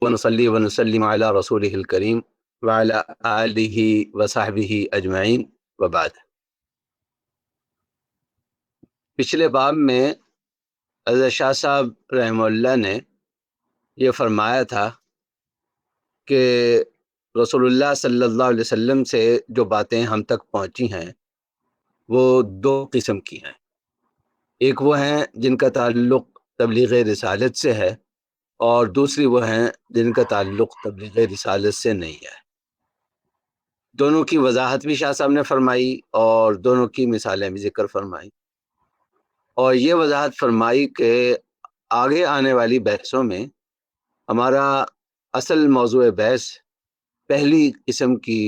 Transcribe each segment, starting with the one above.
ونصلي ونسلم على رسوله الكريم وعلى آله وصحبه اجمعین وبعد۔ پچھلے باب میں حضرت شاہ صاحب رحمہ اللہ نے یہ فرمایا تھا کہ رسول اللہ صلی اللہ علیہ وسلم سے جو باتیں ہم تک پہنچی ہیں وہ دو قسم کی ہیں۔ ایک وہ ہیں جن کا تعلق تبلیغ رسالت سے ہے، اور دوسری وہ ہیں جن کا تعلق تبلیغ رسالت سے نہیں ہے۔ دونوں کی وضاحت بھی شاہ صاحب نے فرمائی اور دونوں کی مثالیں بھی ذکر فرمائی، اور یہ وضاحت فرمائی کہ آگے آنے والی بحثوں میں ہمارا اصل موضوع بحث پہلی قسم کی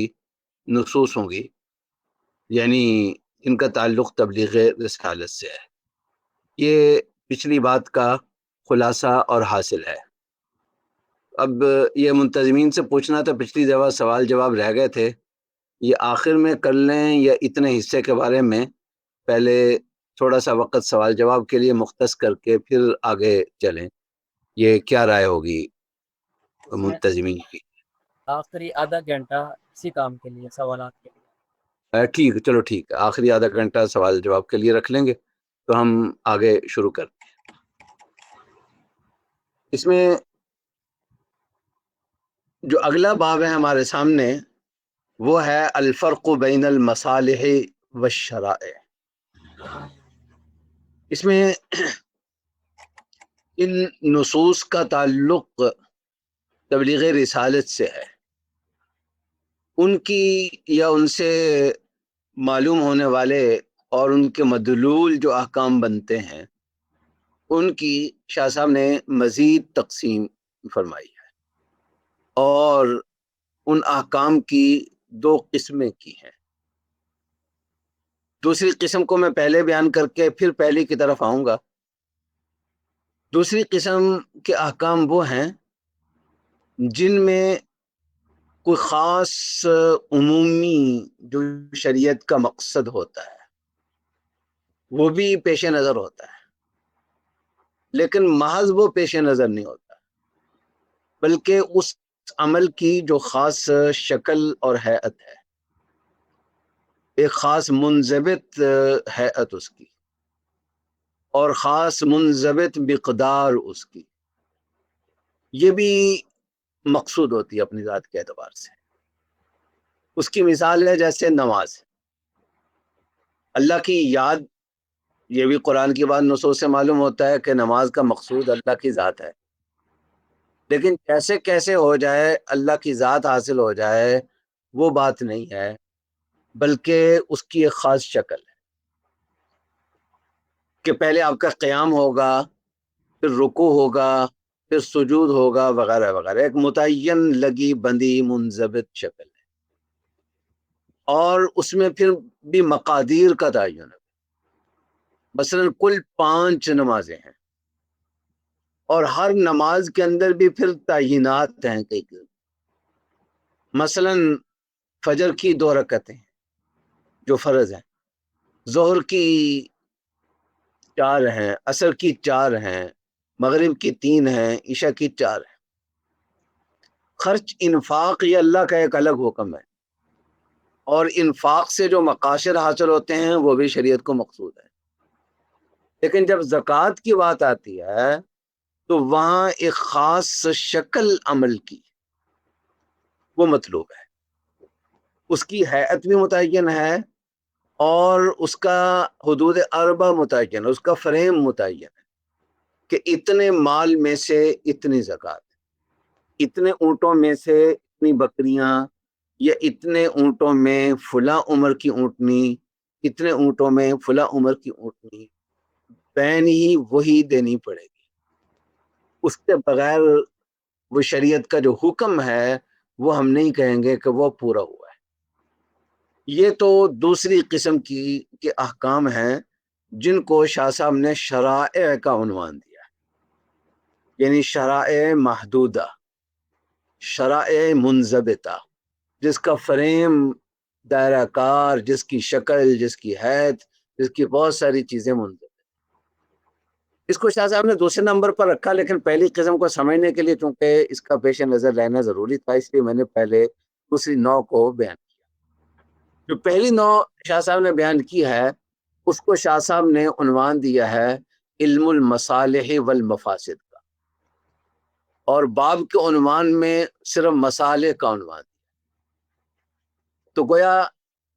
نصوص ہوں گی، یعنی ان کا تعلق تبلیغ رسالت سے ہے۔ یہ پچھلی بات کا خلاصہ اور حاصل ہے۔ اب یہ منتظمین سے پوچھنا تھا، پچھلی دفعہ سوال جواب رہ گئے تھے، یہ آخر میں کر لیں یا اتنے حصے کے بارے میں پہلے تھوڑا سا وقت سوال جواب کے لیے مختص کر کے پھر آگے چلیں؟ یہ کیا رائے ہوگی منتظمین کی؟ آخری آدھا گھنٹہ اسی کام کے لیے، سوالات کے لیے۔ ٹھیک ہے، چلو ٹھیک ہے، آخری آدھا گھنٹہ سوال جواب کے لیے رکھ لیں گے، تو ہم آگے شروع کرتے ہیں۔ اس میں جو اگلا باب ہے ہمارے سامنے وہ ہے الفرق بین المصالح والشرائع۔ اس میں ان نصوص کا تعلق تبلیغ رسالت سے ہے، ان کی یا ان سے معلوم ہونے والے اور ان کے مدلول جو احکام بنتے ہیں ان کی شاہ صاحب نے مزید تقسیم فرمائی ہے، اور ان احکام کی دو قسمیں کی ہیں۔ دوسری قسم کو میں پہلے بیان کر کے پھر پہلی کی طرف آؤں گا۔ دوسری قسم کے احکام وہ ہیں جن میں کوئی خاص عمومی جو شریعت کا مقصد ہوتا ہے وہ بھی پیش نظر ہوتا ہے، لیکن محض وہ پیش نظر نہیں ہوتا، بلکہ اس عمل کی جو خاص شکل اور ہیئت ہے، ایک خاص منضبط ہیئت اس کی اور خاص منضبط مقدار اس کی، یہ بھی مقصود ہوتی ہے اپنی ذات کے اعتبار سے۔ اس کی مثال ہے جیسے نماز، اللہ کی یاد، یہ بھی قرآن کی بات نصوص سے معلوم ہوتا ہے کہ نماز کا مقصود اللہ کی ذات ہے، لیکن کیسے کیسے ہو جائے اللہ کی ذات حاصل ہو جائے وہ بات نہیں ہے، بلکہ اس کی ایک خاص شکل ہے کہ پہلے آپ کا قیام ہوگا، پھر رکوع ہوگا، پھر سجود ہوگا، وغیرہ وغیرہ، ایک متعین لگی بندی منضبط شکل ہے، اور اس میں پھر بھی مقادیر کا تعین ہے۔ مثلا کل 5 نمازیں ہیں، اور ہر نماز کے اندر بھی پھر تعینات ہیں کئی کئی۔ مثلا فجر کی 2 رکعتیں جو فرض ہیں، ظہر کی 4 ہیں، عصر کی 4 ہیں، مغرب کی 3 ہیں، عشاء کی 4 ہیں۔ خرچ انفاق یہ اللہ کا ایک الگ حکم ہے، اور انفاق سے جو مقاصد حاصل ہوتے ہیں وہ بھی شریعت کو مقصود ہے، لیکن جب زکوٰۃ کی بات آتی ہے تو وہاں ایک خاص شکل عمل کی وہ مطلوب ہے، اس کی ہیئت بھی متعین ہے، اور اس کا حدود اربع متعین ہے، اس کا فریم متعین ہے کہ اتنے مال میں سے اتنی زکوٰۃ، اتنے اونٹوں میں سے اتنی بکریاں، یا اتنے اونٹوں میں فلاں عمر کی اونٹنی، اتنے اونٹوں میں فلاں عمر کی اونٹنی، بین ہی وہی دینی پڑے گی، اس کے بغیر وہ شریعت کا جو حکم ہے وہ ہم نہیں کہیں گے کہ وہ پورا ہوا ہے۔ یہ تو دوسری قسم کی کے احکام ہیں جن کو شاہ صاحب نے شرائع کا عنوان دیا، یعنی شرائع محدودہ، شرائع منضبطہ، جس کا فریم دائرہ کار، جس کی شکل، جس کی حیث، جس کی بہت ساری چیزیں منضبط۔ اس کو شاہ صاحب نے دوسرے نمبر پر رکھا، لیکن پہلی قسم کو سمجھنے کے لیے چونکہ اس کا پیش نظر رہنا ضروری تھا، اس لیے میں نے پہلے دوسری نوع کو بیان کیا۔ جو پہلی نوع شاہ صاحب نے بیان کی ہے اس کو شاہ صاحب نے عنوان دیا ہے علم المصالح والمفاسد کا، اور باب کے عنوان میں صرف مصالح کا عنوان دیا۔ تو گویا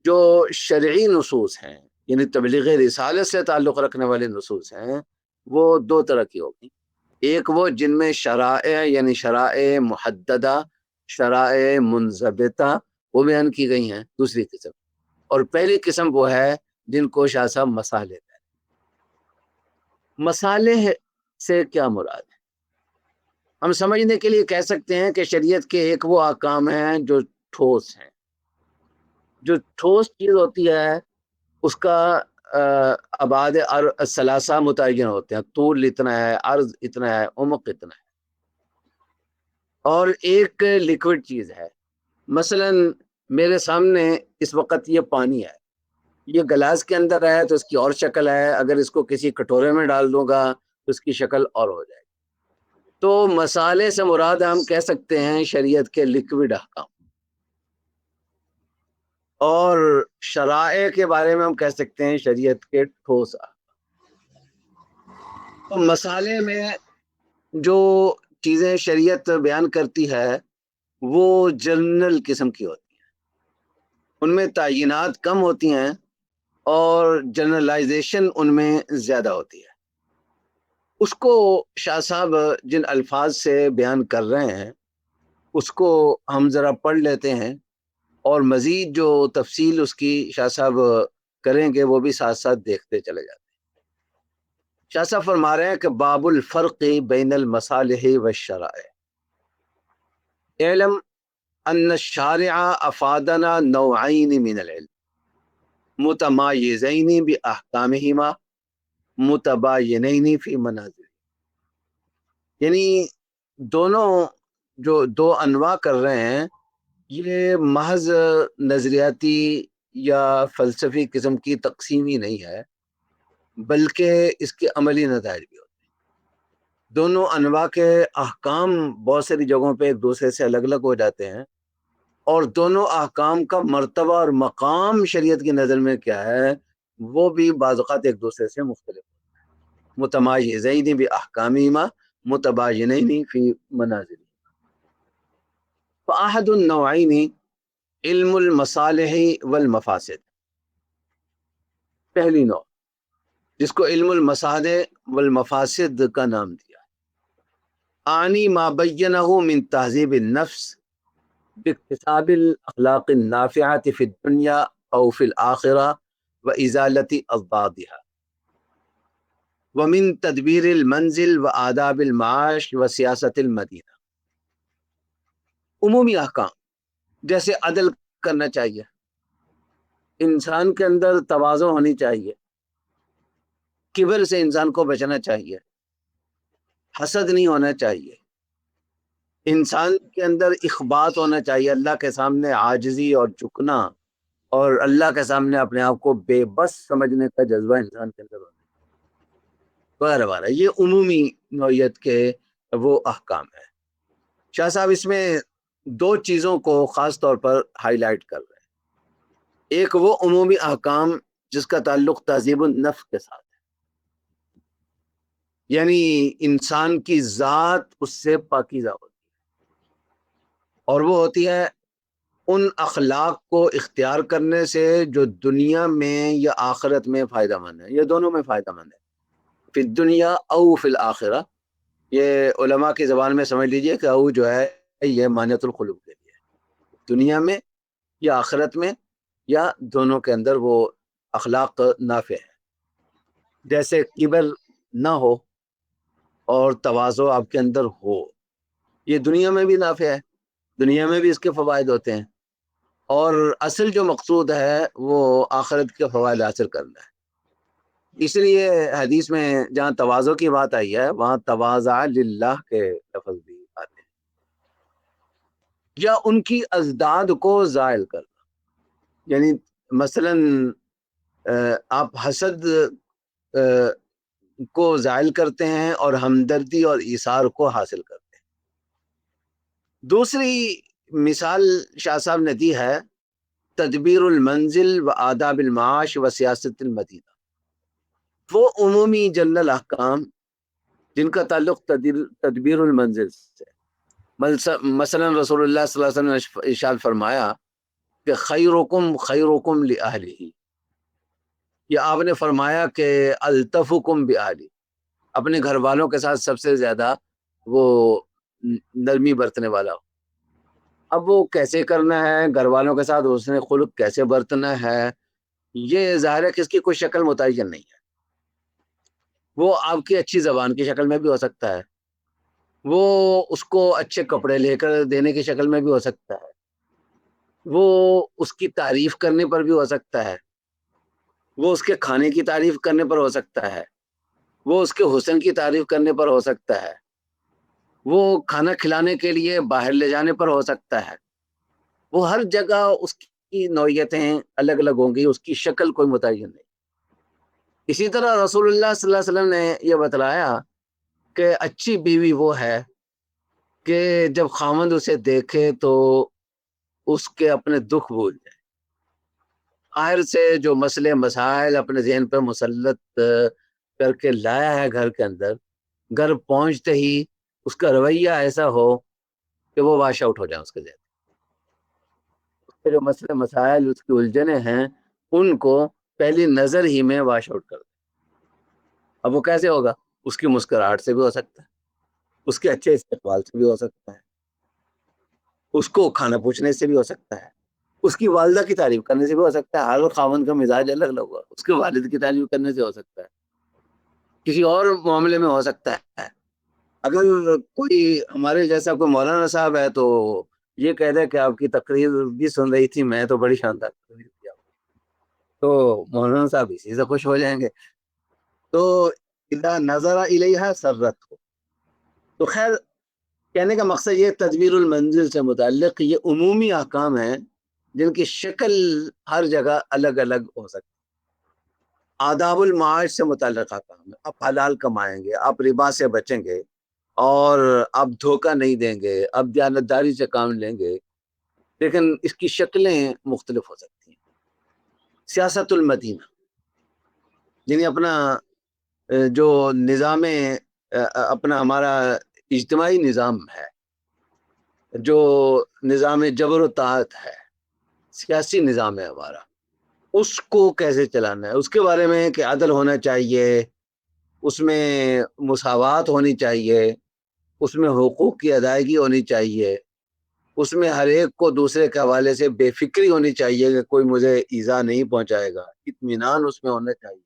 جو شرعی نصوص ہیں، یعنی تبلیغ رسالت سے تعلق رکھنے والے نصوص ہیں، وہ دو طرح کی ہوگی۔ ایک وہ جن میں شرائع یعنی شرائع محددہ، شرائع منضبطہ وہ بیان کی گئی ہیں، دوسری قسم۔ اور پہلی قسم وہ ہے جن کو شاہ صاحب مصالح کہتے ہیں۔ مصالح سے کیا مراد ہے؟ ہم سمجھنے کے لیے کہہ سکتے ہیں کہ شریعت کے ایک وہ احکام ہیں جو ٹھوس ہیں۔ جو ٹھوس چیز ہوتی ہے اس کا ابعاد ثلاثہ متعین ہوتے ہیں، طول اتنا ہے، عرض اتنا ہے، عمق اتنا ہے۔ اور ایک لیکوڈ چیز ہے، مثلا میرے سامنے اس وقت یہ پانی ہے، یہ گلاس کے اندر ہے تو اس کی اور شکل ہے، اگر اس کو کسی کٹورے میں ڈال دوں گا تو اس کی شکل اور ہو جائے گی۔ تو مصالح سے مراد ہم کہہ سکتے ہیں شریعت کے لیکوڈ احکام، اور شرائع کے بارے میں ہم کہہ سکتے ہیں شریعت کے ٹھوس احکام۔ تو مصالح میں جو چیزیں شریعت بیان کرتی ہے وہ جنرل قسم کی ہوتی ہیں، ان میں تعینات کم ہوتی ہیں اور جنرلائزیشن ان میں زیادہ ہوتی ہے۔ اس کو شاہ صاحب جن الفاظ سے بیان کر رہے ہیں اس کو ہم ذرا پڑھ لیتے ہیں، اور مزید جو تفصیل اس کی شاہ صاحب کریں گے وہ بھی ساتھ ساتھ دیکھتے چلے جاتے ہیں۔ شاہ صاحب فرما رہے ہیں کہ باب الفرق بین المصالح والشرائع، اعلم ان الشارع افادنا نوعین من العلم متمایزین باحکامہما متباینین فی منازل، یعنی دونوں جو دو انواع کر رہے ہیں یہ محض نظریاتی یا فلسفی قسم کی تقسیم ہی نہیں ہے، بلکہ اس کے عملی نتائج بھی ہوتے ہیں۔ دونوں انواع کے احکام بہت ساری جگہوں پہ ایک دوسرے سے الگ الگ ہو جاتے ہیں، اور دونوں احکام کا مرتبہ اور مقام شریعت کی نظر میں کیا ہے وہ بھی بعض اوقات ایک دوسرے سے مختلف ہوتا ہے۔ متمایزین باحکامہما متباینین فی منازل، فاحد النوعین علم المصالح والمفاسد، پہلی نوع جس کو علم المصالح والمفاسد کا نام دیا، آنی ما بینہ من تہذیب النفس باکتساب الاخلاق النافعة فی الدنیا او فی الآخرہ وازالۃ اضدادها ومن تدبیر المنزل وآداب المعاش وسیاست المدینہ۔ عمومی احکام جیسے عدل کرنا چاہیے، انسان کے اندر تواضع ہونی چاہیے، کبر سے انسان کو بچنا چاہیے، حسد نہیں ہونا چاہیے، انسان کے اندر اخبات ہونا چاہیے، اللہ کے سامنے عاجزی اور جھکنا، اور اللہ کے سامنے اپنے آپ کو بے بس سمجھنے کا جذبہ انسان کے اندر ہونا وغیرہ وغیرہ۔ یہ عمومی نوعیت کے وہ احکام ہیں۔ شاہ صاحب اس میں دو چیزوں کو خاص طور پر ہائی لائٹ کر رہے ہیں۔ ایک وہ عمومی احکام جس کا تعلق تہذیب النفس کے ساتھ ہے، یعنی انسان کی ذات اس سے پاکیزہ ہوتی ہے، اور وہ ہوتی ہے ان اخلاق کو اختیار کرنے سے جو دنیا میں یا آخرت میں فائدہ مند ہے، یہ دونوں میں فائدہ مند ہے، فی الدنیا او فی الآخرہ۔ یہ علماء کی زبان میں سمجھ لیجئے کہ او جو ہے یہ مانعۃ القلوب کے لیے، دنیا میں یا آخرت میں یا دونوں کے اندر وہ اخلاق نافع ہے، جیسے کبر نہ ہو اور تواضع آپ کے اندر ہو، یہ دنیا میں بھی نافع ہے، دنیا میں بھی اس کے فوائد ہوتے ہیں، اور اصل جو مقصود ہے وہ آخرت کے فوائد حاصل کرنا ہے۔ اس لیے حدیث میں جہاں تواضع کی بات آئی ہے وہاں تواضع للہ کے لفظ بھی آتے ہیں، یا ان کی ازداد کو زائل کرنا، یعنی مثلا آپ حسد کو زائل کرتے ہیں اور ہمدردی اور ایثار کو حاصل کرتے ہیں۔ دوسری مثال شاہ صاحب نے دی ہے تدبیر المنزل و آداب المعاش و سیاست المدینہ۔ وہ عمومی جنرل احکام جن کا تعلق تدبیر المنزل سے، مثلا رسول اللہ صلی اللہ علیہ وسلم نے ارشاد فرمایا کہ خیرکم خیرکم لأہلہ، یا آپ نے فرمایا کہ الطفکم بأہلہ، اپنے گھر والوں کے ساتھ سب سے زیادہ وہ نرمی برتنے والا ہو۔ اب وہ کیسے کرنا ہے، گھر والوں کے ساتھ حسن خلق کیسے برتنا ہے، یہ ظاہر ہے کہ اس کی کوئی شکل متعین نہیں ہے۔ وہ آپ کی اچھی زبان کی شکل میں بھی ہو سکتا ہے، وہ اس کو اچھے کپڑے لے کر دینے کی شکل میں بھی ہو سکتا ہے، وہ اس کی تعریف کرنے پر بھی ہو سکتا ہے، وہ اس کے کھانے کی تعریف کرنے پر ہو سکتا ہے، وہ اس کے حسن کی تعریف کرنے پر ہو سکتا ہے، وہ کھانا کھلانے کے لیے باہر لے جانے پر ہو سکتا ہے۔ وہ ہر جگہ اس کی نوعیتیں الگ الگ ہوں گی، اس کی شکل کوئی متعین نہیں۔ اسی طرح رسول اللہ صلی اللہ علیہ وسلم نے یہ بتلایا کہ اچھی بیوی وہ ہے کہ جب خاوند اسے دیکھے تو اس کے اپنے دکھ بھول جائے، باہر سے جو مسئلے مسائل اپنے ذہن پہ مسلط کر کے لایا ہے گھر کے اندر، گھر پہنچتے ہی اس کا رویہ ایسا ہو کہ وہ واش آؤٹ ہو جائے اس کے ذہن، اس کے جو مسئلے مسائل اس کی الجھنیں ہیں ان کو پہلی نظر ہی میں واش آؤٹ کر دے۔ اب وہ کیسے ہوگا؟ اس کی مسکراہٹ سے بھی ہو سکتا ہے، اس کے اچھے استقبال سے بھی ہو سکتا ہے، اس کو کھانا پوچھنے سے بھی ہو سکتا ہے، اس کی والدہ کی تعریف کرنے سے بھی ہو سکتا ہے۔ ہر خاوند کا مزاج الگ الگ ہوگا، اس کے والد کی تعریف کرنے سے ہو سکتا ہے، کسی اور معاملے میں ہو سکتا ہے۔ اگر کوئی ہمارے جیسا کوئی مولانا صاحب ہے تو یہ کہہ دے کہ آپ کی تقریر بھی سن رہی تھی میں، تو بڑی شاندار تقریر تھی آپ کی، تو مولانا صاحب اسی سے خوش ہو جائیں گے۔ تو اذا نظر الیہا سرت ہو۔ تو خیر، کہنے کا مقصد یہ تدبیر المنزل سے متعلق یہ عمومی احکام ہیں جن کی شکل ہر جگہ الگ الگ ہو سکتی ہے۔ آداب المعاش سے متعلق احکام ہے، آپ حلال کمائیں گے، آپ ربا سے بچیں گے، اور آپ دھوکہ نہیں دیں گے، آپ دیانتداری سے کام لیں گے، لیکن اس کی شکلیں مختلف ہو سکتی ہیں۔ سیاست المدینہ یعنی اپنا جو نظام اپنا ہمارا اجتماعی نظام ہے، جو نظام جبر و طاعت ہے، سیاسی نظام ہے ہمارا، اس کو کیسے چلانا ہے، اس کے بارے میں کہ عدل ہونا چاہیے، اس میں مساوات ہونی چاہیے، اس میں حقوق کی ادائیگی ہونی چاہیے، اس میں ہر ایک کو دوسرے کے حوالے سے بے فکری ہونی چاہیے کہ کوئی مجھے ایذا نہیں پہنچائے گا، اطمینان اس میں ہونا چاہیے،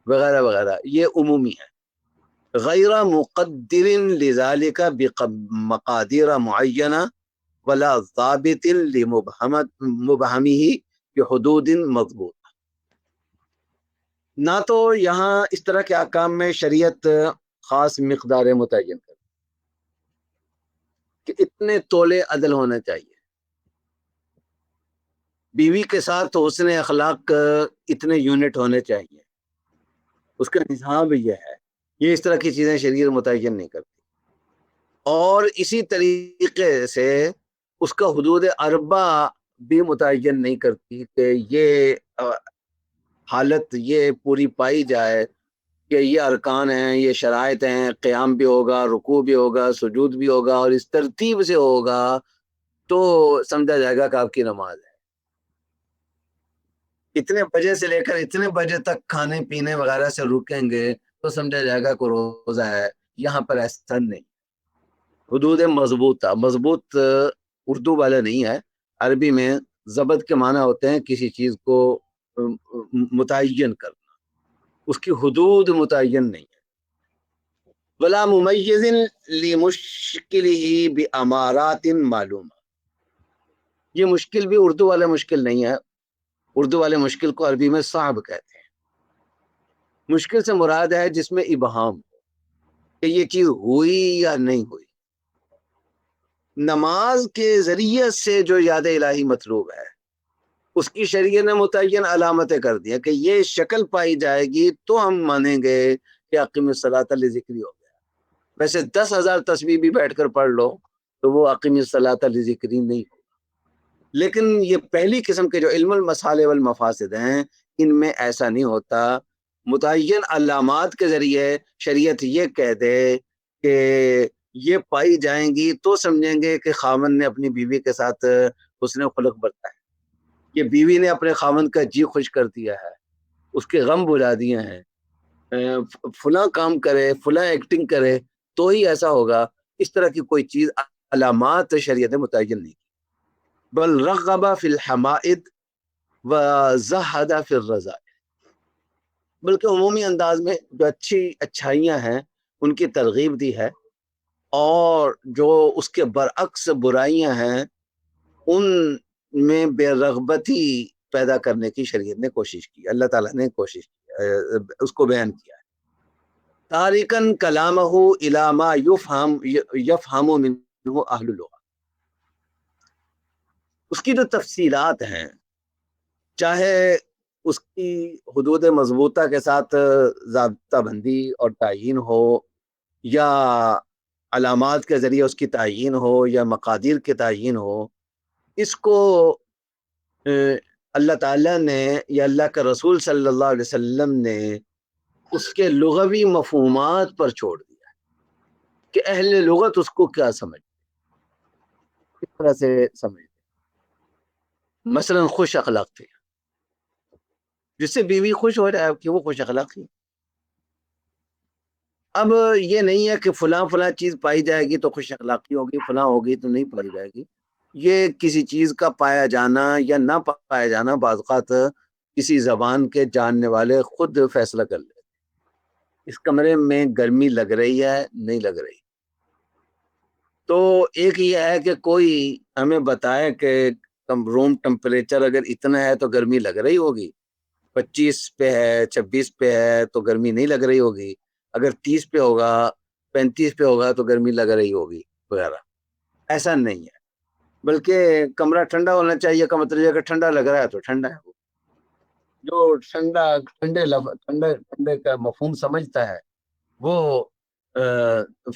وغیرہ وغیرہ۔ یہ عمومی ہے۔ غیر مقدر لذالک بمقادیر معینہ ولا ضابط لمبہمہ بحدود مضبوط۔ نہ تو یہاں اس طرح کے احکام میں شریعت خاص مقدار متعین کرتی کہ اتنے تولے عدل ہونا چاہیے، بیوی کے ساتھ حسن اخلاق اتنے یونٹ ہونے چاہیے، اس کا نظام بھی یہ ہے۔ یہ اس طرح کی چیزیں شریعت متعین نہیں کرتی، اور اسی طریقے سے اس کا حدود اربع بھی متعین نہیں کرتی کہ یہ حالت یہ پوری پائی جائے کہ یہ ارکان ہیں، یہ شرائط ہیں، قیام بھی ہوگا، رکوع بھی ہوگا، سجود بھی ہوگا، اور اس ترتیب سے ہوگا تو سمجھا جائے گا کہ آپ کی نماز ہے۔ اتنے بجے سے لے کر اتنے بجے تک کھانے پینے وغیرہ سے رکیں گے تو سمجھا جائے گا کہ روزہ ہے۔ یہاں پر ایسا نہیں، حدود مضبوط اردو والا نہیں ہے، عربی میں ضبط کے معنی ہوتے ہیں کسی چیز کو متعین کرنا، اس کی حدود متعین نہیں ہے۔ ولا ممیز لمشکلہ بامارات معلومہ، یہ مشکل بھی اردو والے مشکل نہیں ہے، اردو والے مشکل کو عربی میں صعب کہتے ہیں۔ مشکل سے مراد ہے جس میں ابہام ہو کہ یہ چیز ہوئی یا نہیں ہوئی۔ نماز کے ذریعے سے جو یاد الہی مطلوب ہے اس کی شریعت نے متعین علامتیں کر دی ہیں کہ یہ شکل پائی جائے گی تو ہم مانیں گے کہ اقیم الصلاۃ لذکری ہو گیا. ویسے 10,000 تسبیح بھی بیٹھ کر پڑھ لو تو وہ اقیم الصلاۃ لذکری نہیں ہوگا. لیکن یہ پہلی قسم کے جو علم المصالح والمفاسد ہیں ان میں ایسا نہیں ہوتا. متعین علامات کے ذریعے شریعت یہ کہہ دے کہ یہ پائی جائیں گی تو سمجھیں گے کہ خاوند نے اپنی بیوی کے ساتھ حسن خلق برتا ہے, یہ بیوی نے اپنے خاوند کا جی خوش کر دیا ہے, اس کے غم بھلا دیے ہیں, فلاں کام کرے, فلاں ایکٹنگ کرے تو ہی ایسا ہوگا. اس طرح کی کوئی چیز علامات شریعت نے متعین نہیں کی. بل رغب فی الحمائد وزہد فی الرذائل, بلکہ عمومی انداز میں جو اچھائیاں ہیں ان کی ترغیب دی ہے, اور جو اس کے برعکس برائیاں ہیں ان میں بے رغبتی پیدا کرنے کی شریعت نے کوشش کی, اللہ تعالیٰ نے کوشش کی, اس کو بیان کیا ہے. تارکن کلامہ الی ما یفہم منہ اہل اللغہ, اس کی جو تفصیلات ہیں چاہے اس کی حدود مضبوطہ کے ساتھ ضابطہ بندی اور تعیین ہو, یا علامات کے ذریعے اس کی تعیین ہو, یا مقادیر کے تعیین ہو, اس کو اللہ تعالیٰ نے یا اللہ کا رسول صلی اللہ علیہ وسلم نے اس کے لغوی مفہومات پر چھوڑ دیا کہ اہل لغت اس کو کیا سمجھ, کس طرح سے سمجھ. مثلا خوش اخلاق تھے, جس سے بیوی خوش ہو جائے کہ وہ خوش اخلاق تھی. اب یہ نہیں ہے کہ فلاں فلاں چیز پائی جائے گی تو خوش اخلاقی ہوگی, فلاں ہوگی تو نہیں پائی جائے گی. یہ کسی چیز کا پایا جانا یا نہ پایا جانا بعض اوقات کسی زبان کے جاننے والے خود فیصلہ کر لے. اس کمرے میں گرمی لگ رہی ہے نہیں لگ رہی, تو ایک یہ ہے کہ کوئی ہمیں بتائے کہ روم ٹمپریچر اگر اتنا ہے تو گرمی لگ رہی ہوگی, 25 پہ ہے, 26 پہ ہے تو گرمی نہیں لگ رہی ہوگی, اگر 30 پہ ہوگا, 35 پہ ہوگا تو گرمی لگ رہی ہوگی وغیرہ. ایسا نہیں ہے, بلکہ کمرہ ٹھنڈا ہونا چاہیے کا مطلب ہے کہ ٹھنڈا لگ رہا ہے تو ٹھنڈا ہے. جو ٹھنڈے کا مفہوم سمجھتا ہے وہ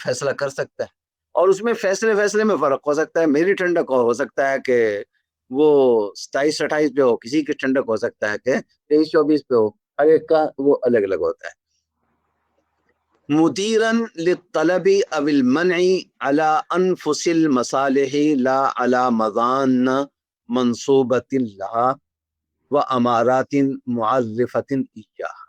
فیصلہ کر سکتا ہے, اور اس میں فیصلے میں فرق ہو سکتا ہے. میری ٹھنڈک ہو سکتا ہے کہ وہ 27-28 پہ ہو, کسی کی ٹھنڈک ہو سکتا ہے کہ 23-24 پہ ہو, ہر ایک کا وہ الگ الگ ہوتا ہے. مدیرا للطلب او المنع على انفس المصالح لا على مضان منصوبة لها وامارات معرفة اياها.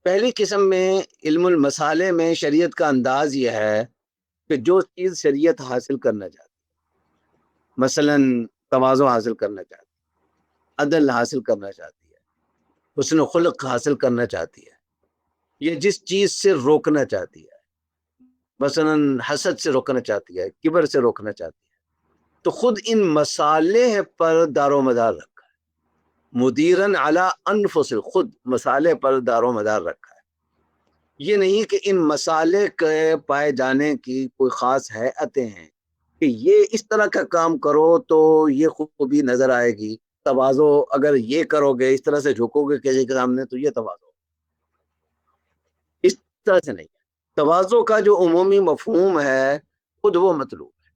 پہلی قسم میں علم المصالح میں شریعت کا انداز یہ ہے کہ جو چیز شریعت حاصل کرنا چاہتی ہے, مثلا تواضع حاصل کرنا چاہتی ہے, عدل حاصل کرنا چاہتی ہے, حسن خلق حاصل کرنا چاہتی ہے, یہ جس چیز سے روکنا چاہتی ہے, مثلا حسد سے روکنا چاہتی ہے, کبر سے روکنا چاہتی ہے, تو خود ان مصالح پر دار و مدار رکھا ہے. مدیرن علی انفس, خود مصالح پر دار و مدار رکھا ہے. یہ نہیں کہ ان مصالح کے پائے جانے کی کوئی خاص ہیئتیں ہیں کہ یہ اس طرح کا کام کرو تو یہ خوبی نظر آئے گی. تواضع اگر یہ کرو گے, اس طرح سے جھکو گے کسی کے سامنے تو یہ تواضع, اس طرح سے نہیں. تواضع کا جو عمومی مفہوم ہے خود وہ مطلوب ہے,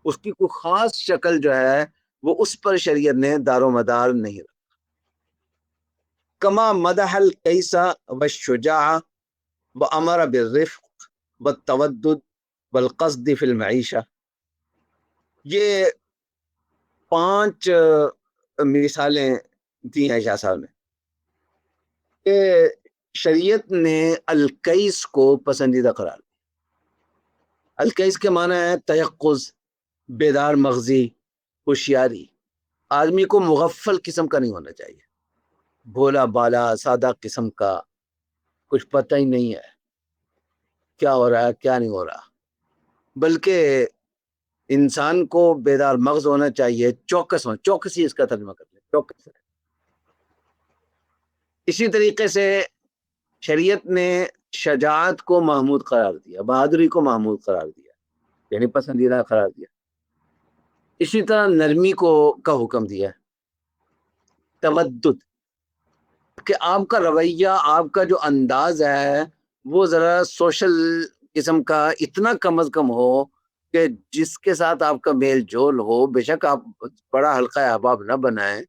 اس کی کوئی خاص شکل جو ہے وہ اس پر شریعت نے دار و مدار نہیں رکھا. کما مدح القیس والشجاع وامر بالرفق والتودد والقصد فی المعیشہ. یہ 5 مثالیں دی ہیں شاہ صاحب نے کہ شریعت نے القیس کو پسندیدہ قرار دیا. القیس کے معنی ہے تیقظ, بیدار مغزی, ہوشیاری. آدمی کو مغفل قسم کا نہیں ہونا چاہیے, بھولا بالا سادہ قسم کا, کچھ پتہ ہی نہیں ہے کیا ہو رہا ہے کیا نہیں ہو رہا, بلکہ انسان کو بیدار مغز ہونا چاہیے, چوکسی اس کا ترجمہ کر لیں, چوکس. اسی طریقے سے شریعت نے شجاعت کو محمود قرار دیا, بہادری کو محمود قرار دیا, یعنی پسندیدہ قرار دیا. اسی طرح نرمی کا حکم دیا. تودد, کہ آپ کا رویہ، آپ کا جو انداز ہے وہ ذرا سوشل قسم کا اتنا کم از کم ہو کہ جس کے ساتھ آپ کا میل جول ہو. بے شک آپ بڑا حلقہ احباب نہ بنائیں،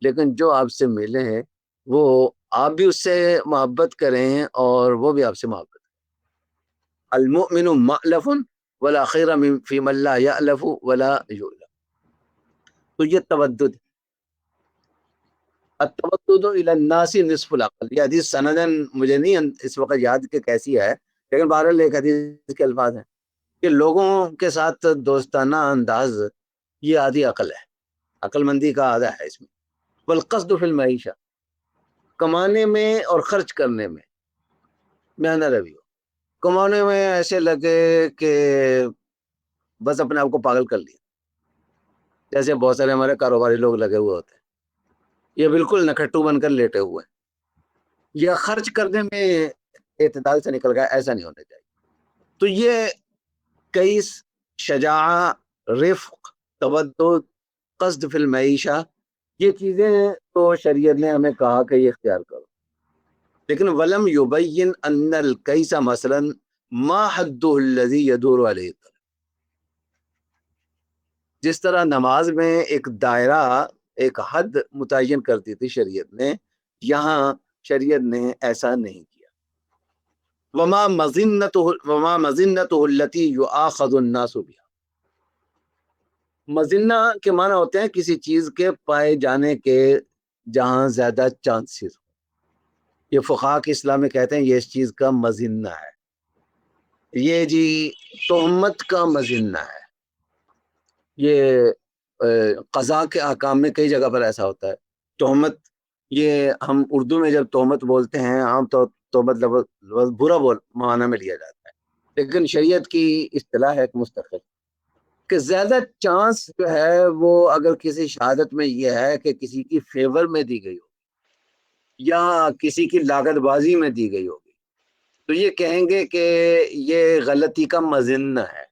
لیکن جو آپ سے ملے ہیں وہ آپ بھی اس سے محبت کریں اور وہ بھی آپ سے محبت کریں. المؤمن مألف ولا خیر فی من لا یألف ولا یؤلف. تو یہ تودد، التودد الی الناس نصف العقل. یہ حدیث سندن مجھے نہیں اس وقت یاد کہ کیسی ہے، لیکن بہرحال ایک حدیث کے الفاظ ہیں کہ لوگوں کے ساتھ دوستانہ انداز یہ آدھی عقل ہے، عقل مندی کا آدھا ہے اس میں. والقصد فی المعیشہ، کمانے میں اور خرچ کرنے میں میانہ روی ہو. کمانے میں ایسے لگے کہ بس اپنے آپ کو پاگل کر لیا، جیسے بہت سارے ہمارے کاروباری لوگ لگے ہوئے ہوتے ہیں، یہ بالکل نکھٹو بن کر لیٹے ہوئے ہیں. یا خرچ کرنے میں اعتدال سے نکل گیا، ایسا نہیں ہونا چاہیے. تو یہ کئی شجاع، رفق، تودد، قصد فی المعیشہ، یہ چیزیں تو شریعت نے ہمیں کہا کہ یہ اختیار کرو. لیکن ولم یبین ان الکیس مثلا ما حدہ الذی یدور علیہ. جس طرح نماز میں ایک دائرہ، ایک حد متعین کرتی تھی شریعت نے، یہاں شریعت نے ایسا نہیں کیا. وما مظنته التي يؤاخذ الناس بها. مظنہ کے معنی ہوتے ہیں کسی چیز کے پائے جانے کے جہاں زیادہ چانسز. یہ فقہاء کے اسلام میں کہتے ہیں یہ اس چیز کا مظنہ ہے. یہ جی تہمت کا مظنہ ہے. یہ قضاء کے احکام میں کئی جگہ پر ایسا ہوتا ہے. تہمت، یہ ہم اردو میں جب تہمت بولتے ہیں عام طور تہمت لفظ برا معنی میں لیا جاتا ہے، لیکن شریعت کی اصطلاح ہے ایک مستقل کہ زیادہ چانس جو ہے وہ اگر کسی شہادت میں یہ ہے کہ کسی کی فیور میں دی گئی ہو یا کسی کی لاگت بازی میں دی گئی ہوگی، تو یہ کہیں گے کہ یہ غلطی کا مظنہ ہے.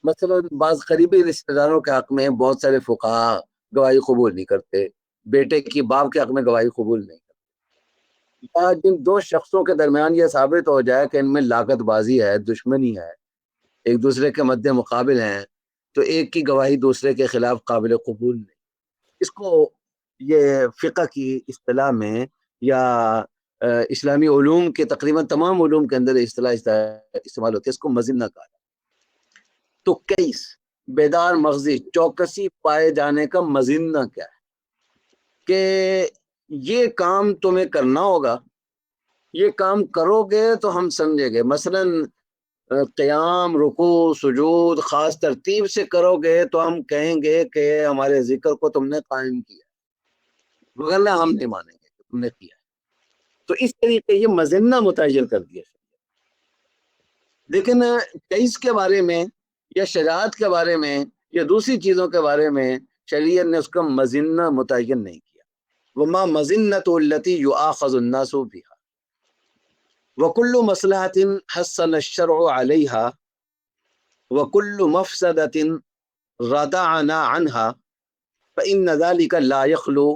مثلا بعض قریبی رشتہ داروں کے حق میں بہت سارے فقہا گواہی قبول نہیں کرتے، بیٹے کی باپ کے حق میں گواہی قبول نہیں کرتے. یا جن دو شخصوں کے درمیان یہ ثابت ہو جائے کہ ان میں لاگت بازی ہے، دشمنی ہے، ایک دوسرے کے مد مقابل ہیں، تو ایک کی گواہی دوسرے کے خلاف قابل قبول نہیں. اس کو یہ فقہ کی اصطلاح میں یا اسلامی علوم کے تقریباً تمام علوم کے اندر اصطلاح استعمال ہوتی ہے، اس کو مظنہ کہا. تو کیس، بیدار مغزی، چوکسی پائے جانے کا مظنہ کیا ہے کہ یہ کام تمہیں کرنا ہوگا، یہ کام کرو گے تو ہم سمجھیں گے. مثلا قیام، رکوع، سجود خاص ترتیب سے کرو گے تو ہم کہیں گے کہ ہمارے ذکر کو تم نے قائم کیا، وغیرہ ہم نہیں مانیں گے کہ تم نے کیا. تو اس طریقے یہ مظنہ متعین کر دیا. لیکن کیس کے بارے میں یا شجاعت کے بارے میں یا دوسری چیزوں کے بارے میں شریعت نے اس کا مظنہ متعین نہیں کیا. وما مظنۃ التي يؤاخذ الناس بها وكل مصلحة حسن الشرع عليها وكل مفسدة ردعنا عنها فإن ذلك لا يخلو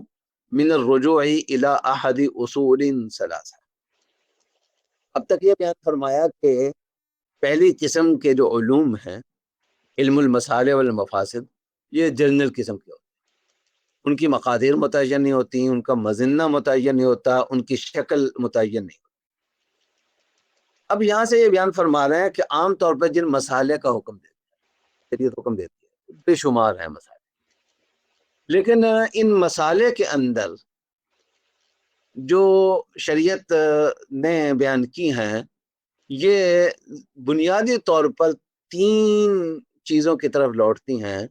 من الرجوع إلى أحد أصول ثلاثة. اب تک یہ بیان فرمایا کہ پہلی قسم کے جو علوم ہیں، علم المصالح والمفاسد، یہ جنرل قسم کے ہوتے ہیں. ان کی مقادیر متعین نہیں ہوتی، ان کا مظنہ متعین نہیں ہوتا، ان کی شکل متعین نہیں ہوتی. اب یہاں سے یہ بیان فرما رہے ہیں کہ عام طور پر جن مسالے کا حکم دیتے ہیں، شریعت حکم دیتی ہے، بے شمار ہیں مسالے. لیکن ان مسالے کے اندر جو شریعت نے بیان کی ہیں یہ بنیادی طور پر تین چیزوں کی طرف لوٹتی ہیں.